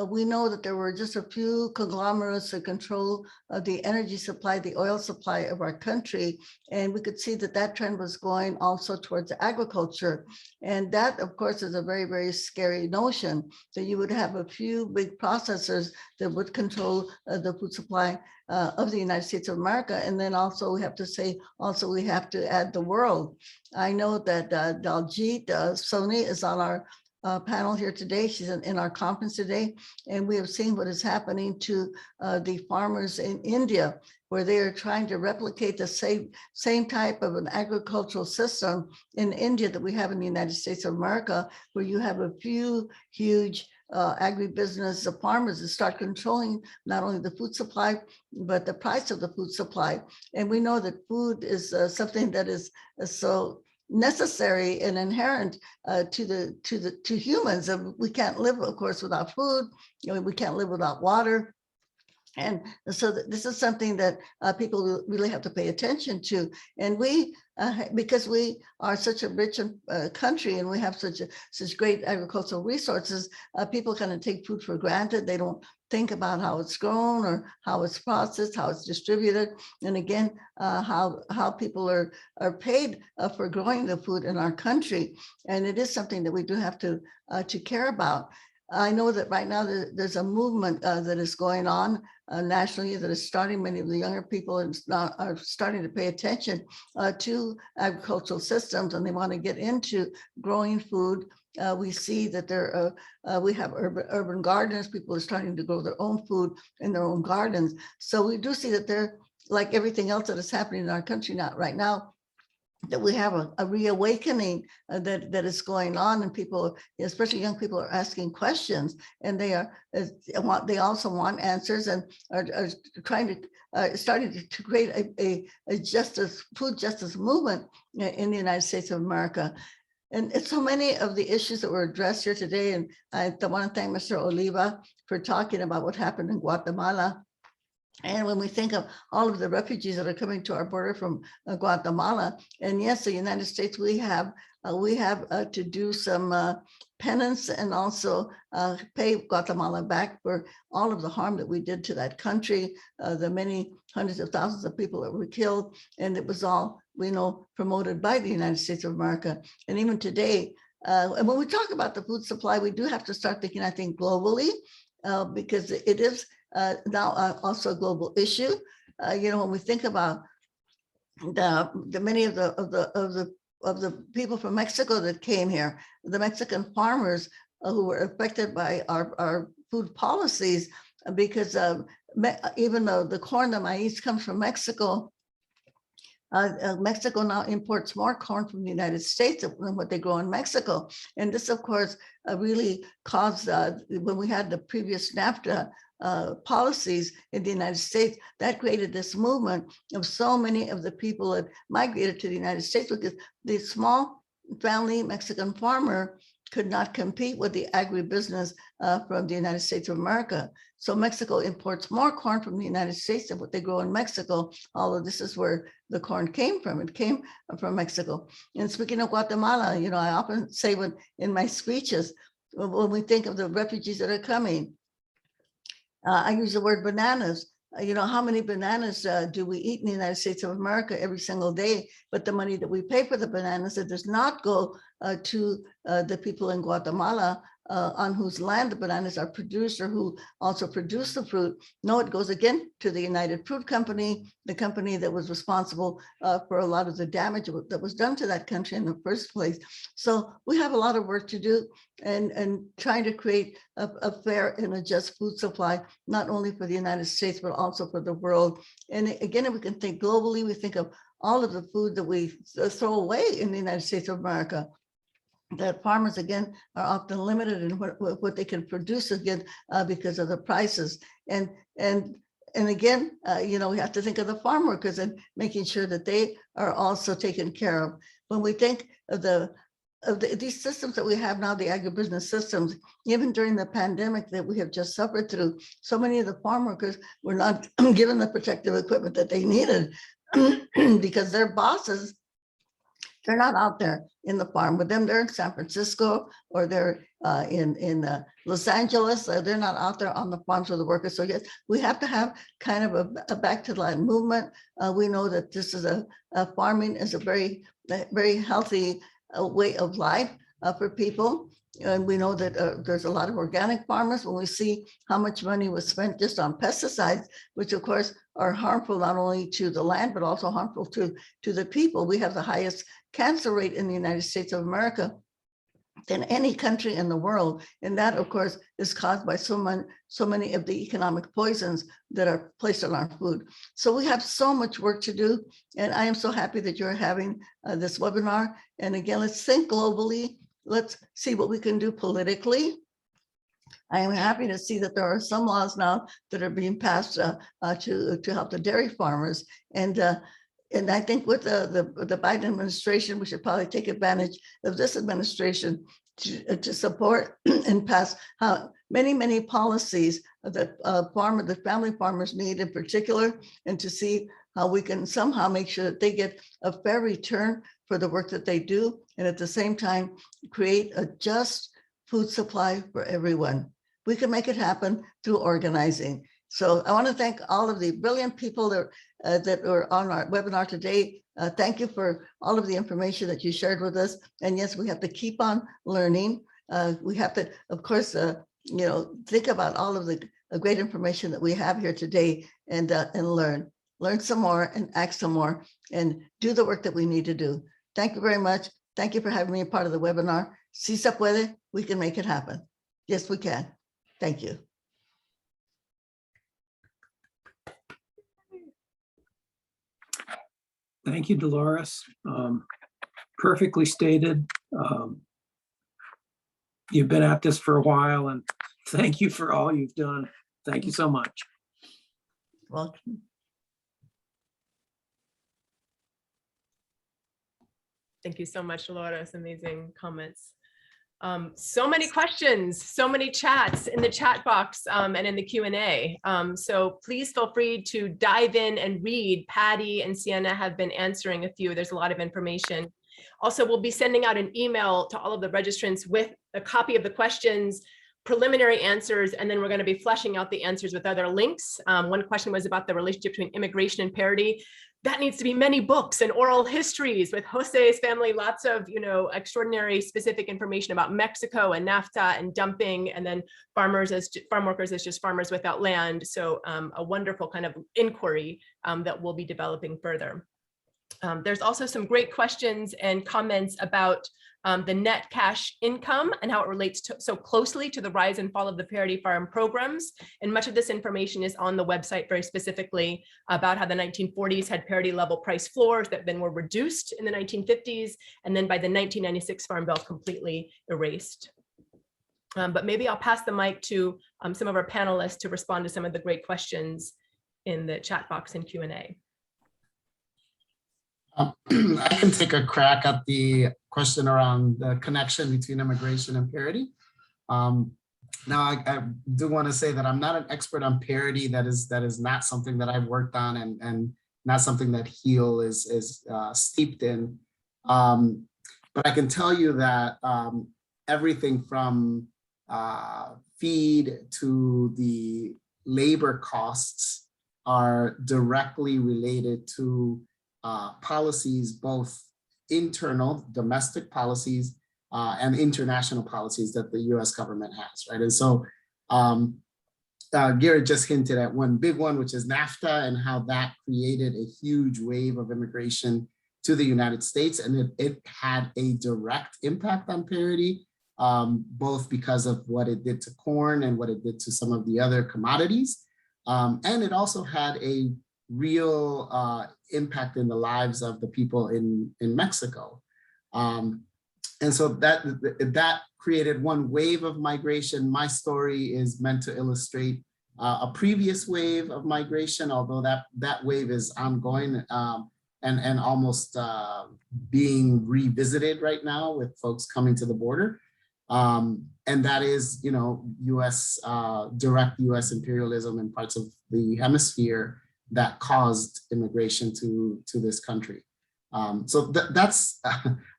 we know that there were just a few conglomerates that control the energy supply, the oil supply of our country. And we could see that trend was going also towards agriculture. And that, of course, is a very, very scary notion that you would have a few big processors that would control the food supply of the United States of America. And then also we have to say, we have to add the world. I know that Daljit Soni is on our panel here today. She's in our conference today, and we have seen what is happening to the farmers in India, where they are trying to replicate the same type of an agricultural system in India that we have in the United States of America, where you have a few huge agribusiness farmers that start controlling not only the food supply, but the price of the food supply. And we know that food is something that is so necessary and inherent to humans. And we can't live, of course, without food. We can't live without water. And so this is something that people really have to pay attention to. And we, because we are such a rich country and we have such great agricultural resources, people kind of take food for granted. They don't think about how it's grown or how it's processed, how it's distributed, and again, how people are paid for growing the food in our country. And it is something that we do have to care about. I know that right now there's a movement that is going on nationally that is starting. Many of the younger people are starting to pay attention to agricultural systems, and they want to get into growing food. We see that we have urban gardeners. People are starting to grow their own food in their own gardens. So we do see that they're, like everything else that is happening in our country right now, that we have a reawakening that is going on, and people, especially young people, are asking questions, and they also want answers, and are starting to create a food justice movement in the United States of America. And it's so many of the issues that were addressed here today, and I want to thank Mr. Oliva for talking about what happened in Guatemala. And when we think of all of the refugees that are coming to our border from Guatemala, and yes, the United States, we have to do some penance and also pay Guatemala back for all of the harm that we did to that country, the many hundreds of thousands of people that were killed, and it was all, we know, promoted by the United States of America. And even today, and when we talk about the food supply, we do have to start thinking, I think, globally, because it is now also a global issue. When we think about the many of the people from Mexico that came here, the Mexican farmers who were affected by our food policies, because even though the corn, the maize comes from Mexico, Mexico now imports more corn from the United States than what they grow in Mexico. And this, of course, really caused, when we had the previous NAFTA policies in the United States that created this movement of so many of the people that migrated to the United States, because the small family Mexican farmer could not compete with the agribusiness from the United States of America. So Mexico imports more corn from the United States than what they grow in Mexico, although this is where the corn came from. It came from Mexico. And speaking of Guatemala, you know, I often say in my speeches, when we think of the refugees that are coming, I use the word bananas. You know, how many bananas do we eat in the United States of America every single day? But the money that we pay for the bananas, it does not go to the people in Guatemala on whose land the bananas are produced or who also produce the fruit. No, it goes again to the United Fruit Company, the company that was responsible for a lot of the damage that was done to that country in the first place. So we have a lot of work to do and trying to create a fair and a just food supply, not only for the United States, but also for the world. And again, if we can think globally, we think of all of the food that we throw away in the United States of America, that farmers, again, are often limited in what they can produce again because of the prices. And again, you know, we have to think of the farm workers and making sure that they are also taken care of. When we think of these systems that we have now, the agribusiness systems, even during the pandemic that we have just suffered through, so many of the farm workers were not given the protective equipment that they needed because their bosses, they're not out there in the farm with them. They're in San Francisco or they're in Los Angeles. They're not out there on the farms with the workers. So yes, we have to have kind of a back to the land movement. We know that this is farming is a very, very healthy way of life for people. And we know that there's a lot of organic farmers. When we see how much money was spent just on pesticides, which of course are harmful not only to the land, but also harmful to the people. We have the highest cancer rate in the United States of America than any country in the world. And that, of course, is caused by so many of the economic poisons that are placed on our food. So we have so much work to do. And I am so happy that you're having this webinar. And again, let's think globally. Let's see what we can do politically. I am happy to see that there are some laws now that are being passed to help the dairy farmers. And I think with the Biden administration, we should probably take advantage of this administration to support and pass many policies that the family farmers need in particular, and to see how we can somehow make sure that they get a fair return for the work that they do, and at the same time create a just food supply for everyone. We can make it happen through organizing. So I want to thank all of the brilliant people that were on our webinar today. Thank you for all of the information that you shared with us. And yes, we have to keep on learning. We have to, of course, you know, think about all of the great information that we have here today and learn some more and act some more and do the work that we need to do. Thank you very much. Thank you for having me a part of the webinar. Si se puede, we can make it happen. Yes, we can. Thank you. Thank you, Dolores. Perfectly stated. You've been at this for a while, and thank you for all you've done. Thank you so much. Welcome. Thank you so much, Dolores. Amazing comments. So many questions, so many chats in the chat box and in the Q&A. So please feel free to dive in and read. Patty and Sienna have been answering a few. There's a lot of information. Also, we'll be sending out an email to all of the registrants with a copy of the questions, preliminary answers, and then we're going to be fleshing out the answers with other links. One question was about the relationship between immigration and parity. That needs to be many books and oral histories with Jose's family, lots of, you know, extraordinary specific information about Mexico and NAFTA and dumping, and then farm workers as just farmers without land. So a wonderful kind of inquiry that we'll be developing further. There's also some great questions and comments about the net cash income and how it relates so closely to the rise and fall of the Parity Farm programs. And much of this information is on the website very specifically about how the 1940s had parity level price floors that then were reduced in the 1950s. And then by the 1996 Farm Bill completely erased. But maybe I'll pass the mic to some of our panelists to respond to some of the great questions in the chat box and Q&A. I can take a crack at the question around the connection between immigration and parity. Now, I do want to say that I'm not an expert on parity. That is not something that I've worked on, and not something that HEAL is steeped in. But I can tell you that everything from feed to the labor costs are directly related to policies, both internal, domestic policies, and international policies that the US government has, right? And so Garrett just hinted at one big one, which is NAFTA, and how that created a huge wave of immigration to the United States. And it had a direct impact on parity, both because of what it did to corn and what it did to some of the other commodities. And it also had a real impact in the lives of the people in Mexico. And so that created one wave of migration. My story is meant to illustrate a previous wave of migration, although that wave is ongoing and almost being revisited right now with folks coming to the border. And that is, direct US imperialism in parts of the hemisphere that caused immigration to this country. So that's,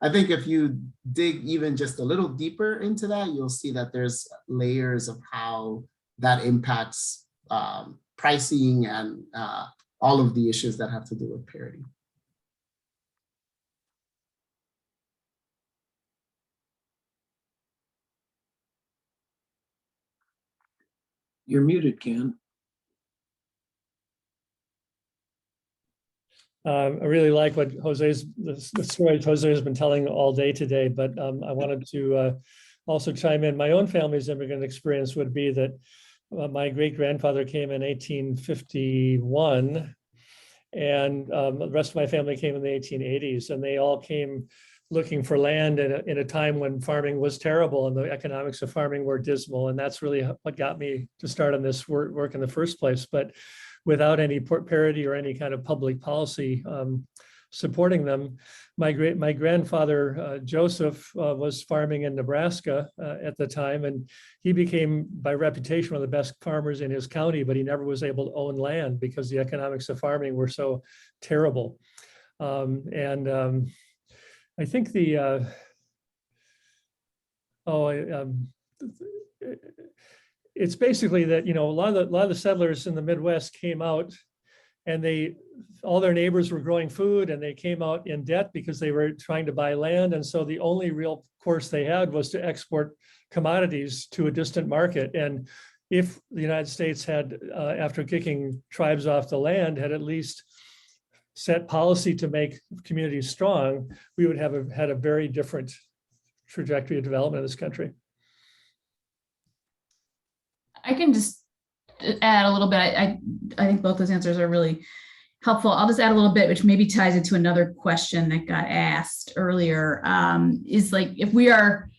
I think if you dig even just a little deeper into that, you'll see that there's layers of how that impacts pricing and all of the issues that have to do with parity. You're muted, Ken. I really like what the story Jose has been telling all day today, but I wanted to also chime in. My own family's immigrant experience would be that my great-grandfather came in 1851, and the rest of my family came in the 1880s, and they all came looking for land in a time when farming was terrible and the economics of farming were dismal. And that's really what got me to start on this work in the first place. But without any parity or any kind of public policy supporting them, my grandfather, Joseph, was farming in Nebraska at the time, and he became, by reputation, one of the best farmers in his county, but he never was able to own land because the economics of farming were so terrible. I think it's basically that, a lot of the settlers in the Midwest came out, and all their neighbors were growing food, and they came out in debt because they were trying to buy land. And so the only real course they had was to export commodities to a distant market. And if the United States had, after kicking tribes off the land, had at least set policy to make communities strong, we would have had a very different trajectory of development in this country. I can just add a little bit. I think both those answers are really helpful. I'll just add a little bit, which maybe ties into another question that got asked earlier, is like, if we are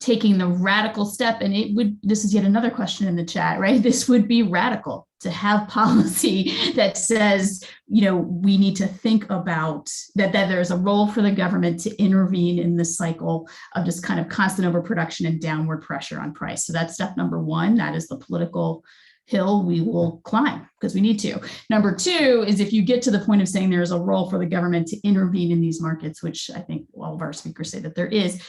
taking the radical step, and this is yet another question in the chat, right? This would be radical to have policy that says, we need to think about that there's a role for the government to intervene in this cycle of just kind of constant overproduction and downward pressure on price. So that's step number one. That is the political hill we will climb because we need to. Number two is, if you get to the point of saying there's a role for the government to intervene in these markets, which I think all of our speakers say that there is,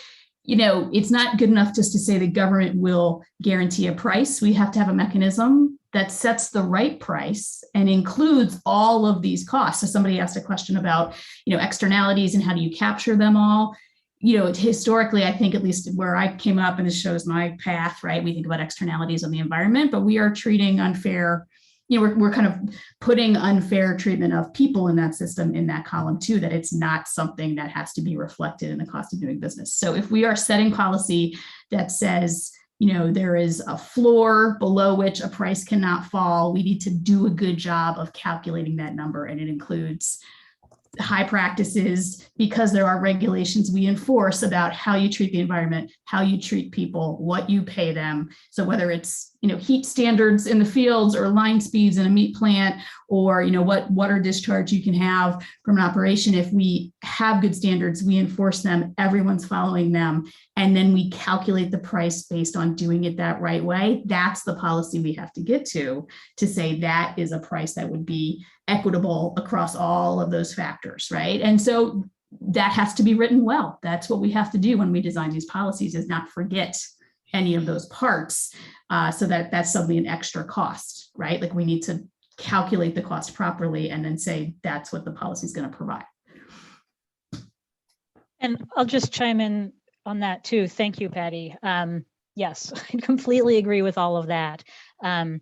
it's not good enough just to say the government will guarantee a price. We have to have a mechanism that sets the right price and includes all of these costs. So somebody asked a question about, externalities and how do you capture them all? Historically, I think, at least where I came up, and this shows my path, right? We think about externalities on the environment, but we are treating unfair, we're kind of putting unfair treatment of people in that system in that column too, that it's not something that has to be reflected in the cost of doing business. So if we are setting policy that says, there is a floor below which a price cannot fall, we need to do a good job of calculating that number. And it includes high practices, because there are regulations we enforce about how you treat the environment, how you treat people, what you pay them. So whether it's, heat standards in the fields or line speeds in a meat plant, or, what water discharge you can have from an operation, if we have good standards, we enforce them, everyone's following them, and then we calculate the price based on doing it that right way. That's the policy we have to get to say that is a price that would be equitable across all of those factors, right? And so that has to be written well. That's what we have to do when we design these policies, is not forget any of those parts, so that's suddenly an extra cost, right? Like, we need to calculate the cost properly and then say that's what the policy is going to provide. And I'll just chime in on that too. Thank you, Patty. Yes, I completely agree with all of that. And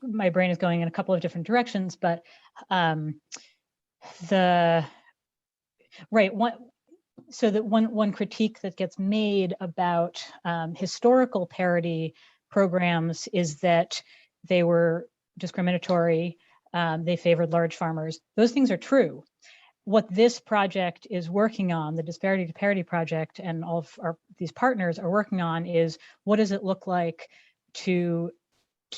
my brain is going in a couple of different directions, but one critique that gets made about historical parity programs is that they were discriminatory, they favored large farmers. Those things are true. What this project is working on, the Disparity to Parity project, and all of these partners are working on, is what does it look like to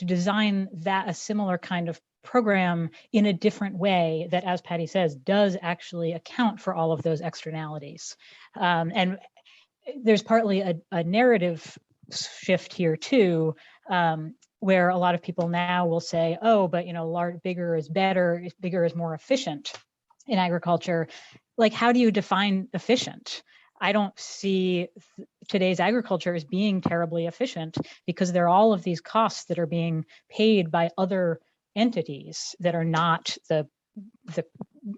design a similar kind of program in a different way that, as Patty says, does actually account for all of those externalities. And there's partly a narrative shift here too, where a lot of people now will say, oh, but bigger is better, bigger is more efficient in agriculture. Like, how do you define efficient? I don't see today's agriculture as being terribly efficient, because there are all of these costs that are being paid by other entities that are not the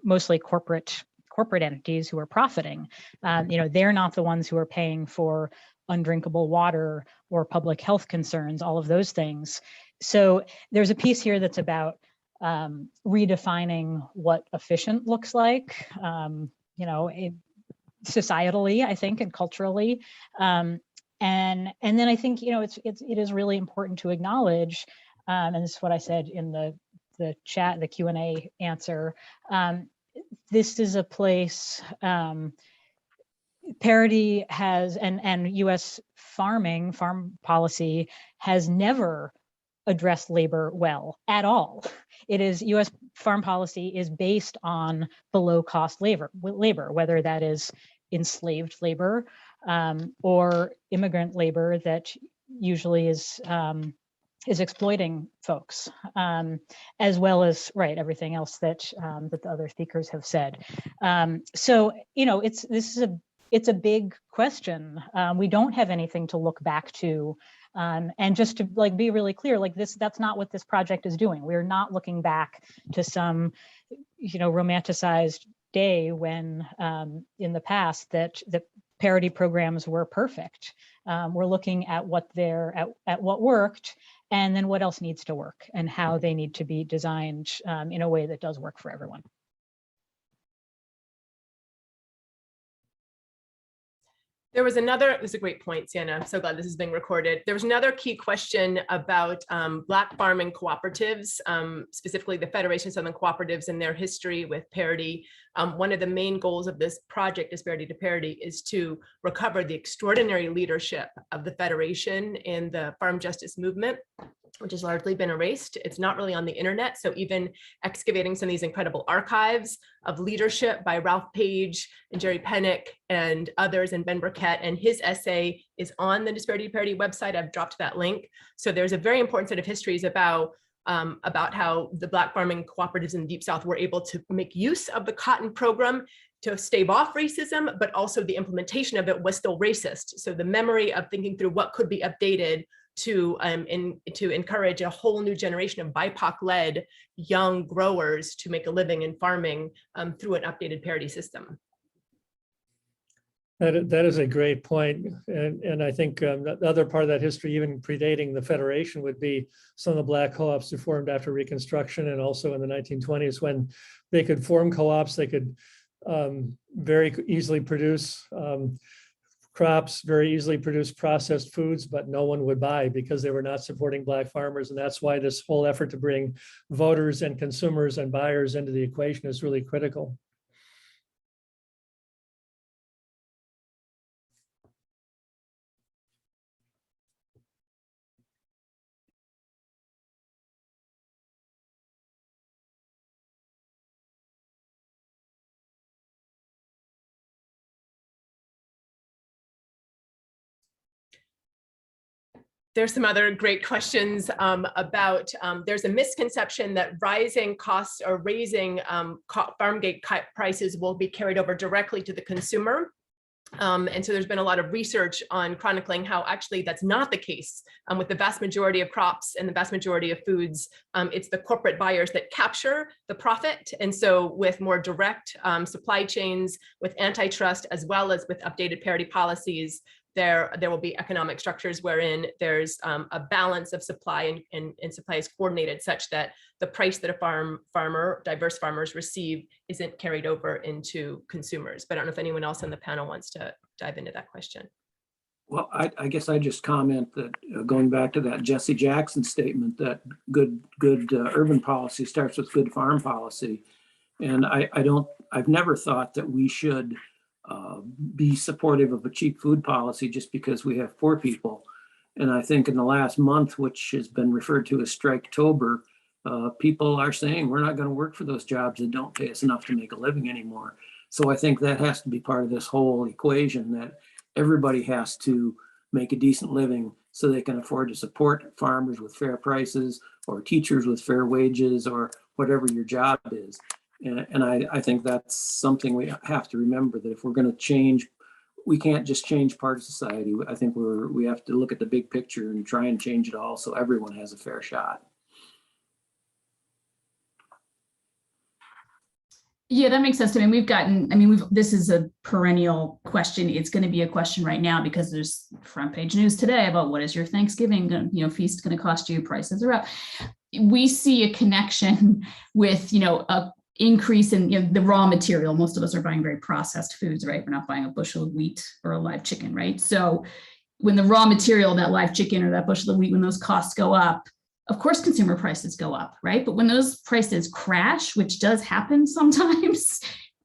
mostly corporate entities who are profiting. They're not the ones who are paying for undrinkable water or public health concerns, all of those things. So there's a piece here that's about redefining what efficient looks like, societally, I think, and culturally. And then I think, it is really important to acknowledge, and this is what I said in the chat, the Q&A answer, this is a place, parity has, and US farm policy has never addressed labor well at all. It is, US farm policy is based on below cost labor, whether that is enslaved labor or immigrant labor that usually is exploiting folks, as well as everything else that that the other speakers have said. So it's a big question. We don't have anything to look back to. And just to be really clear, that's not what this project is doing. We're not looking back to some, romanticized day when in the past that the parity programs were perfect. We're looking at what what worked, and then what else needs to work, and how they need to be designed in a way that does work for everyone. There was another, this is a great point, Sienna. I'm so glad this is being recorded. There was another key question about Black farming cooperatives, specifically the Federation of Southern Cooperatives and their history with parity. One of the main goals of this project, Disparity to Parity, is to recover the extraordinary leadership of the Federation in the farm justice movement, which has largely been erased. It's not really on the internet. So even excavating some of these incredible archives of leadership by Ralph Page and Jerry Pennick and others, and Ben Burkett, and his essay is on the Disparity to Parity website. I've dropped that link. So there's a very important set of histories about how the Black farming cooperatives in the Deep South were able to make use of the cotton program to stave off racism, but also the implementation of it was still racist. So the memory of thinking through what could be updated to encourage a whole new generation of BIPOC-led young growers to make a living in farming through an updated parity system. That is a great point. And I think the other part of that history, even predating the Federation, would be some of the Black co-ops who formed after Reconstruction, and also in the 1920s, when they could form co-ops, they could very easily produce crops very easily produce processed foods, but no one would buy because they were not supporting Black farmers. And that's why this whole effort to bring voters and consumers and buyers into the equation is really critical. There's some other great questions about, there's a misconception that rising costs or raising farm gate prices will be carried over directly to the consumer. And so there's been a lot of research on chronicling how actually that's not the case. With the vast majority of crops and the vast majority of foods, it's the corporate buyers that capture the profit. And so with more direct supply chains, with antitrust, as well as with updated parity policies, there will be economic structures wherein there's a balance of supply and supply is coordinated such that the price that a diverse farmers receive isn't carried over into consumers. But I don't know if anyone else on the panel wants to dive into that question. Well, I guess I just comment that going back to that Jesse Jackson statement that good urban policy starts with good farm policy. And I've never thought that we should be supportive of a cheap food policy just because we have poor people. And I think in the last month, which has been referred to as Striketober, people are saying we're not going to work for those jobs that don't pay us enough to make a living anymore. So I think that has to be part of this whole equation, that everybody has to make a decent living so they can afford to support farmers with fair prices or teachers with fair wages or whatever your job is. And I think that's something we have to remember, that if we're going to change, we can't just change part of society. I think we have to look at the big picture and try and change it all so everyone has a fair shot. Yeah, that makes sense to me. This is a perennial question. It's going to be a question right now because there's front page news today about what is your Thanksgiving feast going to cost you, prices are up. We see a connection with, a increase in the raw material. Most of us are buying very processed foods, right? We're not buying a bushel of wheat or a live chicken, right? So when the raw material, that live chicken or that bushel of wheat, when those costs go up, of course, consumer prices go up, right? But when those prices crash, which does happen sometimes,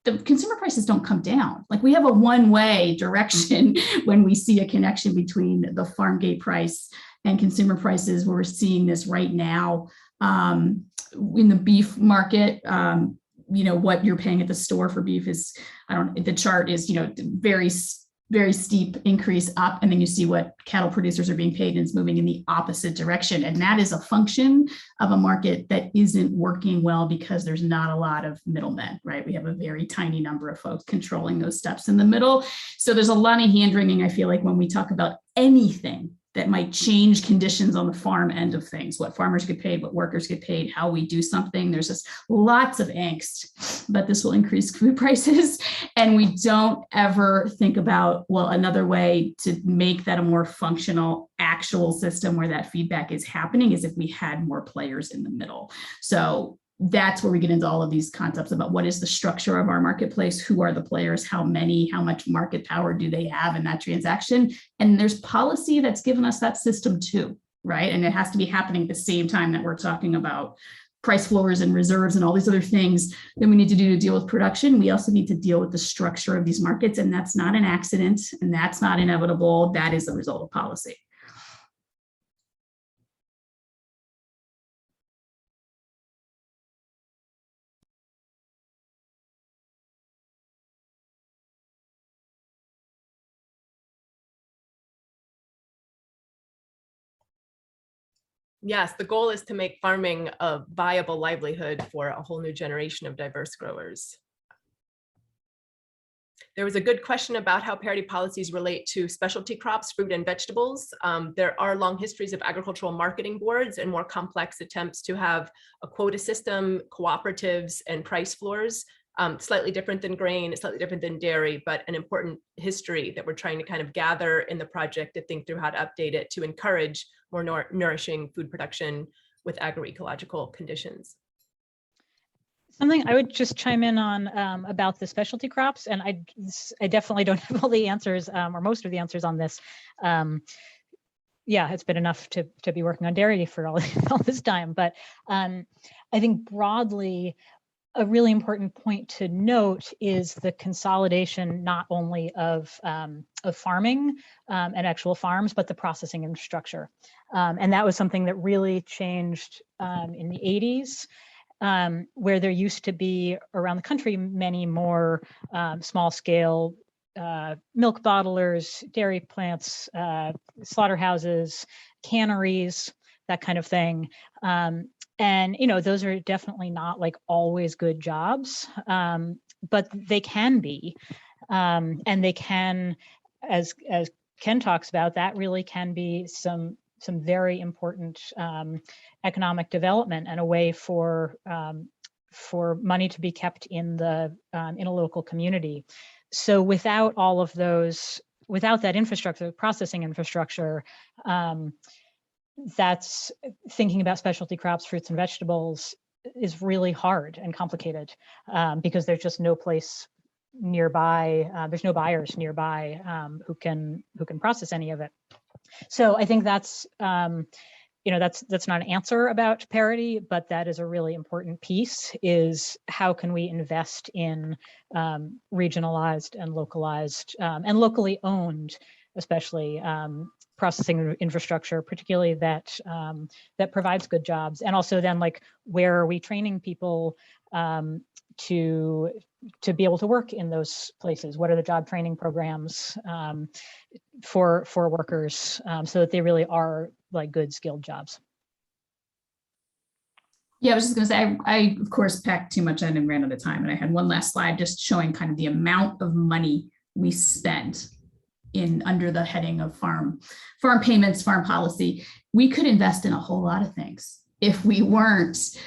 the consumer prices don't come down. Like, we have a one-way direction when we see a connection between the farm gate price and consumer prices. We're seeing this right now in the beef market. What you're paying at the store for beef is, the chart is, very steep increase up, and then you see what cattle producers are being paid, and it's moving in the opposite direction. And that is a function of a market that isn't working well because there's not a lot of middlemen, right? We have a very tiny number of folks controlling those steps in the middle. So there's a lot of hand wringing, I feel like, when we talk about anything that might change conditions on the farm end of things, what farmers get paid, what workers get paid, how we do something. There's just lots of angst, but this will increase food prices. And we don't ever think about, well, another way to make that a more functional, actual system where that feedback is happening is if we had more players in the middle. So that's where we get into all of these concepts about what is the structure of our marketplace, who are the players, how many, how much market power do they have in that transaction. And there's policy that's given us that system too, right? And it has to be happening at the same time that we're talking about price floors and reserves and all these other things that we need to do to deal with production. We also need to deal with the structure of these markets, and that's not an accident, and that's not inevitable. That is the result of policy. Yes, the goal is to make farming a viable livelihood for a whole new generation of diverse growers. There was a good question about how parity policies relate to specialty crops, fruit and vegetables. There are long histories of agricultural marketing boards and more complex attempts to have a quota system, cooperatives, and price floors. Slightly different than grain, slightly different than dairy, but an important history that we're trying to kind of gather in the project to think through how to update it to encourage more nourishing food production with agroecological conditions. Something I would just chime in on about the specialty crops, and I definitely don't have all the answers or most of the answers on this. Yeah, it's been enough to be working on dairy for all this time, but I think broadly, a really important point to note is the consolidation not only of farming and actual farms, but the processing infrastructure. And that was something that really changed in the 80s, where there used to be around the country many more small scale milk bottlers, dairy plants, slaughterhouses, canneries, that kind of thing. And, you know, those are definitely not like always good jobs, but they can be. And they can, as Ken talks about, that really can be some very important economic development and a way for money to be kept in a local community. So without all of those, without that infrastructure, processing infrastructure, that's thinking about specialty crops, fruits and vegetables is really hard and complicated because there's just no place nearby. There's no buyers nearby who can process any of it. So I think that's you know, that's not an answer about parity, but that is a really important piece, is how can we invest in regionalized and localized and locally owned, especially processing infrastructure, particularly that that provides good jobs. And also then, like, where are we training people to be able to work in those places? What are the job training programs for workers so that they really are like good skilled jobs? Yeah, I was just going to say, I of course packed too much in and ran out of time, and I had one last slide just showing kind of the amount of money we spent in under the heading of farm payments, farm policy. We could invest in a whole lot of things if we weren't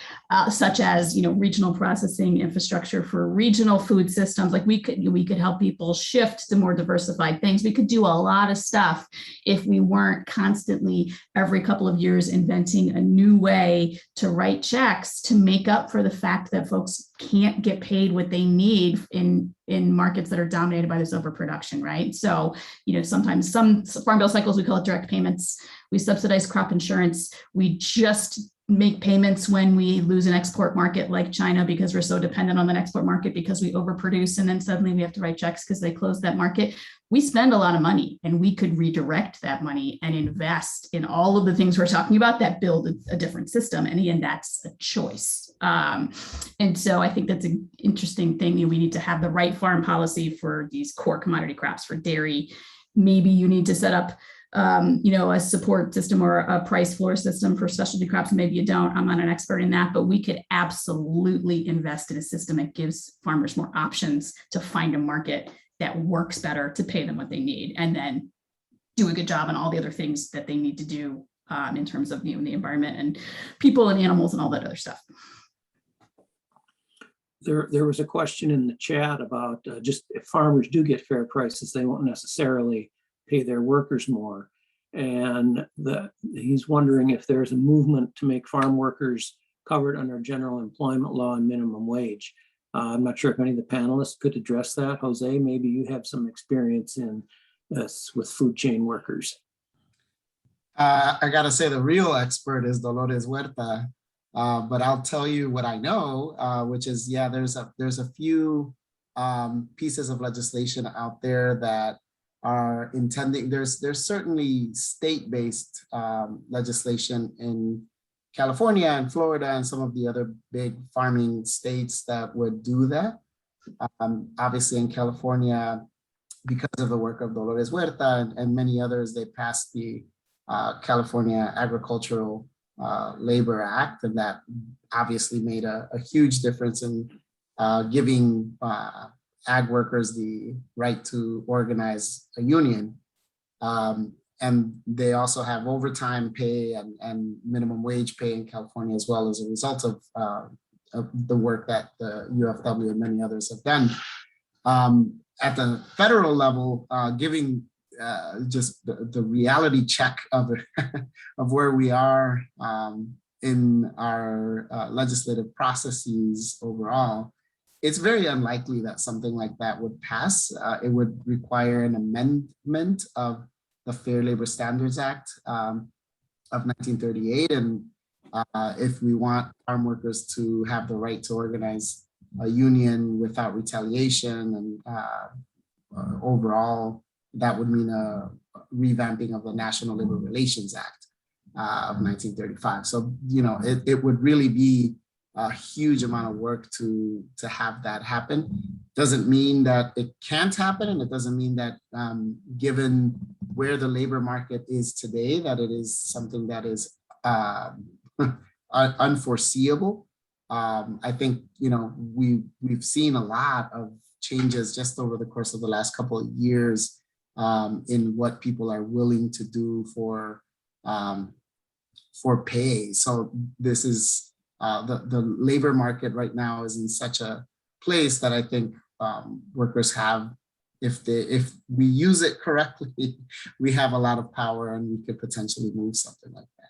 such as, you know, regional processing infrastructure for regional food systems. Like we could help people shift to more diversified things. We could do a lot of stuff if we weren't constantly every couple of years inventing a new way to write checks to make up for the fact that folks can't get paid what they need in markets that are dominated by this overproduction, right? So, you know, sometimes some farm bill cycles, we call it direct payments. We subsidize crop insurance. We just make payments when we lose an export market like China because we're so dependent on an export market because we overproduce, and then suddenly we have to write checks because they closed that market. We spend a lot of money, and we could redirect that money and invest in all of the things we're talking about that build a different system. And again, that's a choice. And so I think that's an interesting thing. We need to have the right farm policy for these core commodity crops. For dairy, maybe you need to set up you know, a support system or a price floor system. For specialty crops, maybe you don't. I'm not an expert in that, but we could absolutely invest in a system that gives farmers more options to find a market that works better to pay them what they need, and then do a good job on all the other things that they need to do in terms of, you know, the environment and people and animals and all that other stuff. There was a question in the chat about just if farmers do get fair prices, they won't necessarily pay their workers more. And he's wondering if there's a movement to make farm workers covered under general employment law and minimum wage. I'm not sure if any of the panelists could address that. Jose, maybe you have some experience in this with food chain workers. I gotta say the real expert is Dolores Huerta, but I'll tell you what I know, which is, yeah, there's a few pieces of legislation out there that are intending. There's certainly state-based legislation in California and Florida and some of the other big farming states that would do that. Obviously in California, because of the work of Dolores Huerta and many others, they passed the California Agricultural Labor Act, and that obviously made a huge difference in giving ag workers the right to organize a union. And they also have overtime pay and minimum wage pay in California as well, as a result of the work that the UFW and many others have done. At the federal level, giving just the reality check of of where we are in our legislative processes overall, it's very unlikely that something like that would pass. It would require an amendment of the Fair Labor Standards Act of 1938. And if we want farm workers to have the right to organize a union without retaliation, and overall, that would mean a revamping of the National Labor Relations Act of 1935. So, you know, it would really be a huge amount of work to have that happen. Doesn't mean that it can't happen, and it doesn't mean that given where the labor market is today, that it is something that is unforeseeable. I think, you know, we've seen a lot of changes just over the course of the last couple of years in what people are willing to do for pay. So this is the labor market right now is in such a place that I think workers have, if we use it correctly, we have a lot of power, and we could potentially move something like that.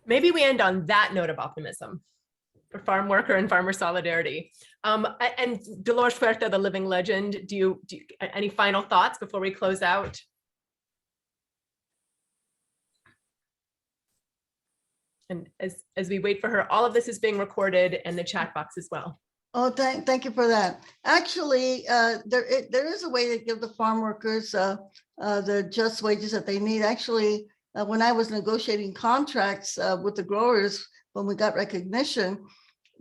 Maybe we end on that note of optimism for farm worker and farmer solidarity. And Dolores Huerta, the living legend, do you any final thoughts before we close out? And as we wait for her, all of this is being recorded and the chat box as well. Oh, thank you for that. Actually, there is a way to give the farm workers the just wages that they need. Actually, when I was negotiating contracts with the growers, when we got recognition,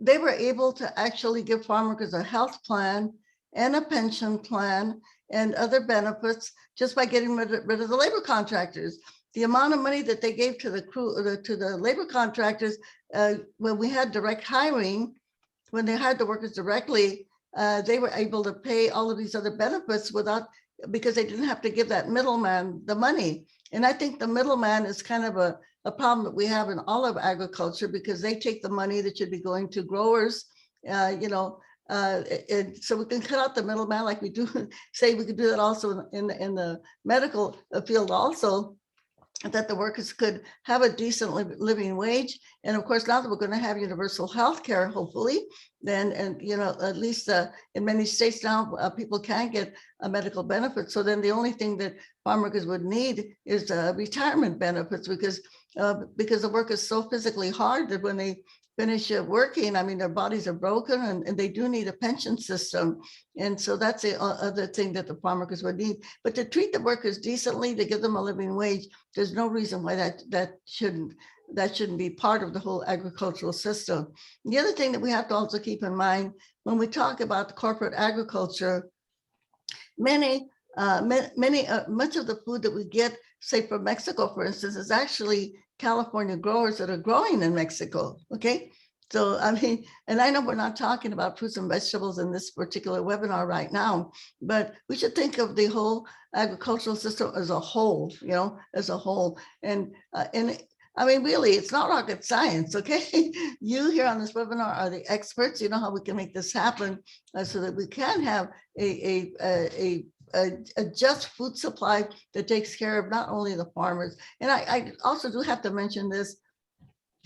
they were able to actually give farm workers a health plan and a pension plan and other benefits just by getting rid of the labor contractors. The amount of money that they gave to the labor contractors when we had direct hiring, when they hired the workers directly, they were able to pay all of these other benefits because they didn't have to give that middleman the money. And I think the middleman is kind of a problem that we have in all of agriculture, because they take the money that should be going to growers, so we can cut out the middleman, like we do say we could do that also in the medical field also, that the workers could have a decent living wage. And of course, now that we're going to have universal health care, hopefully, then, and at least in many states now, people can get a medical benefit. So then the only thing that farm workers would need is retirement benefits, because the work is so physically hard that when they finish working, I mean, their bodies are broken, and they do need a pension system. And so that's the other thing that the farm workers would need. But to treat the workers decently, to give them a living wage, there's no reason why that shouldn't be part of the whole agricultural system. The other thing that we have to also keep in mind when we talk about corporate agriculture, much of the food that we get, say from Mexico, for instance, is actually California growers that are growing in Mexico. Okay. So, I mean, and I know we're not talking about fruits and vegetables in this particular webinar right now, but we should think of the whole agricultural system as a whole, as a whole. And I mean, really, it's not rocket science, okay? You here on this webinar are the experts. You know how we can make this happen so that we can have a just food supply that takes care of not only the farmers. And I also do have to mention this.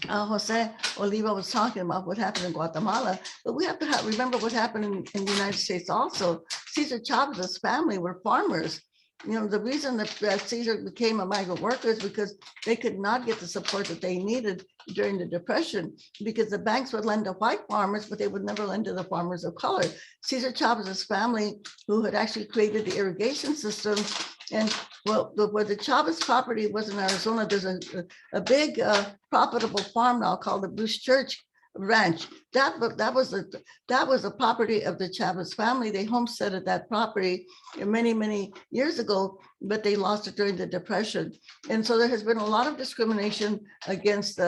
Jose Oliva was talking about what happened in Guatemala, but we have to remember what happened in the United States also. Cesar Chavez's family were farmers. The reason that Cesar became a migrant worker is because they could not get the support that they needed during the Depression, because the banks would lend to white farmers, but they would never lend to the farmers of color. Cesar Chavez's family, who had actually created the irrigation system, and where the Chavez property was in Arizona, there's a big profitable farm now called the Bruce Church Ranch. That was a property of the Chavez family. They homesteaded that property many years ago, but they lost it during the Depression. And so there has been a lot of discrimination against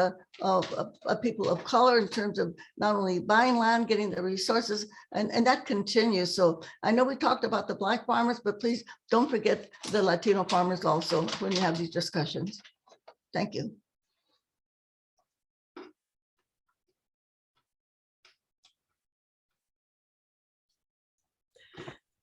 people of color in terms of not only buying land, getting the resources, and that continues. So I know we talked about the Black farmers, but please don't forget the Latino farmers also when you have these discussions. Thank you.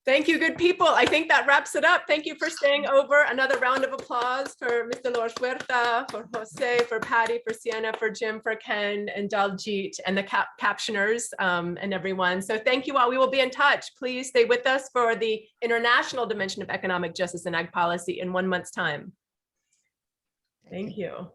Thank you, good people. I think that wraps it up. Thank you for staying over. Another round of applause for Ms. Dolores Huerta, for Jose, for Patty, for Sienna, for Jim, for Ken, and Daljit, and the captioners and everyone. So thank you all. We will be in touch. Please stay with us for the international dimension of economic justice and ag policy in 1 month's time. Thank you.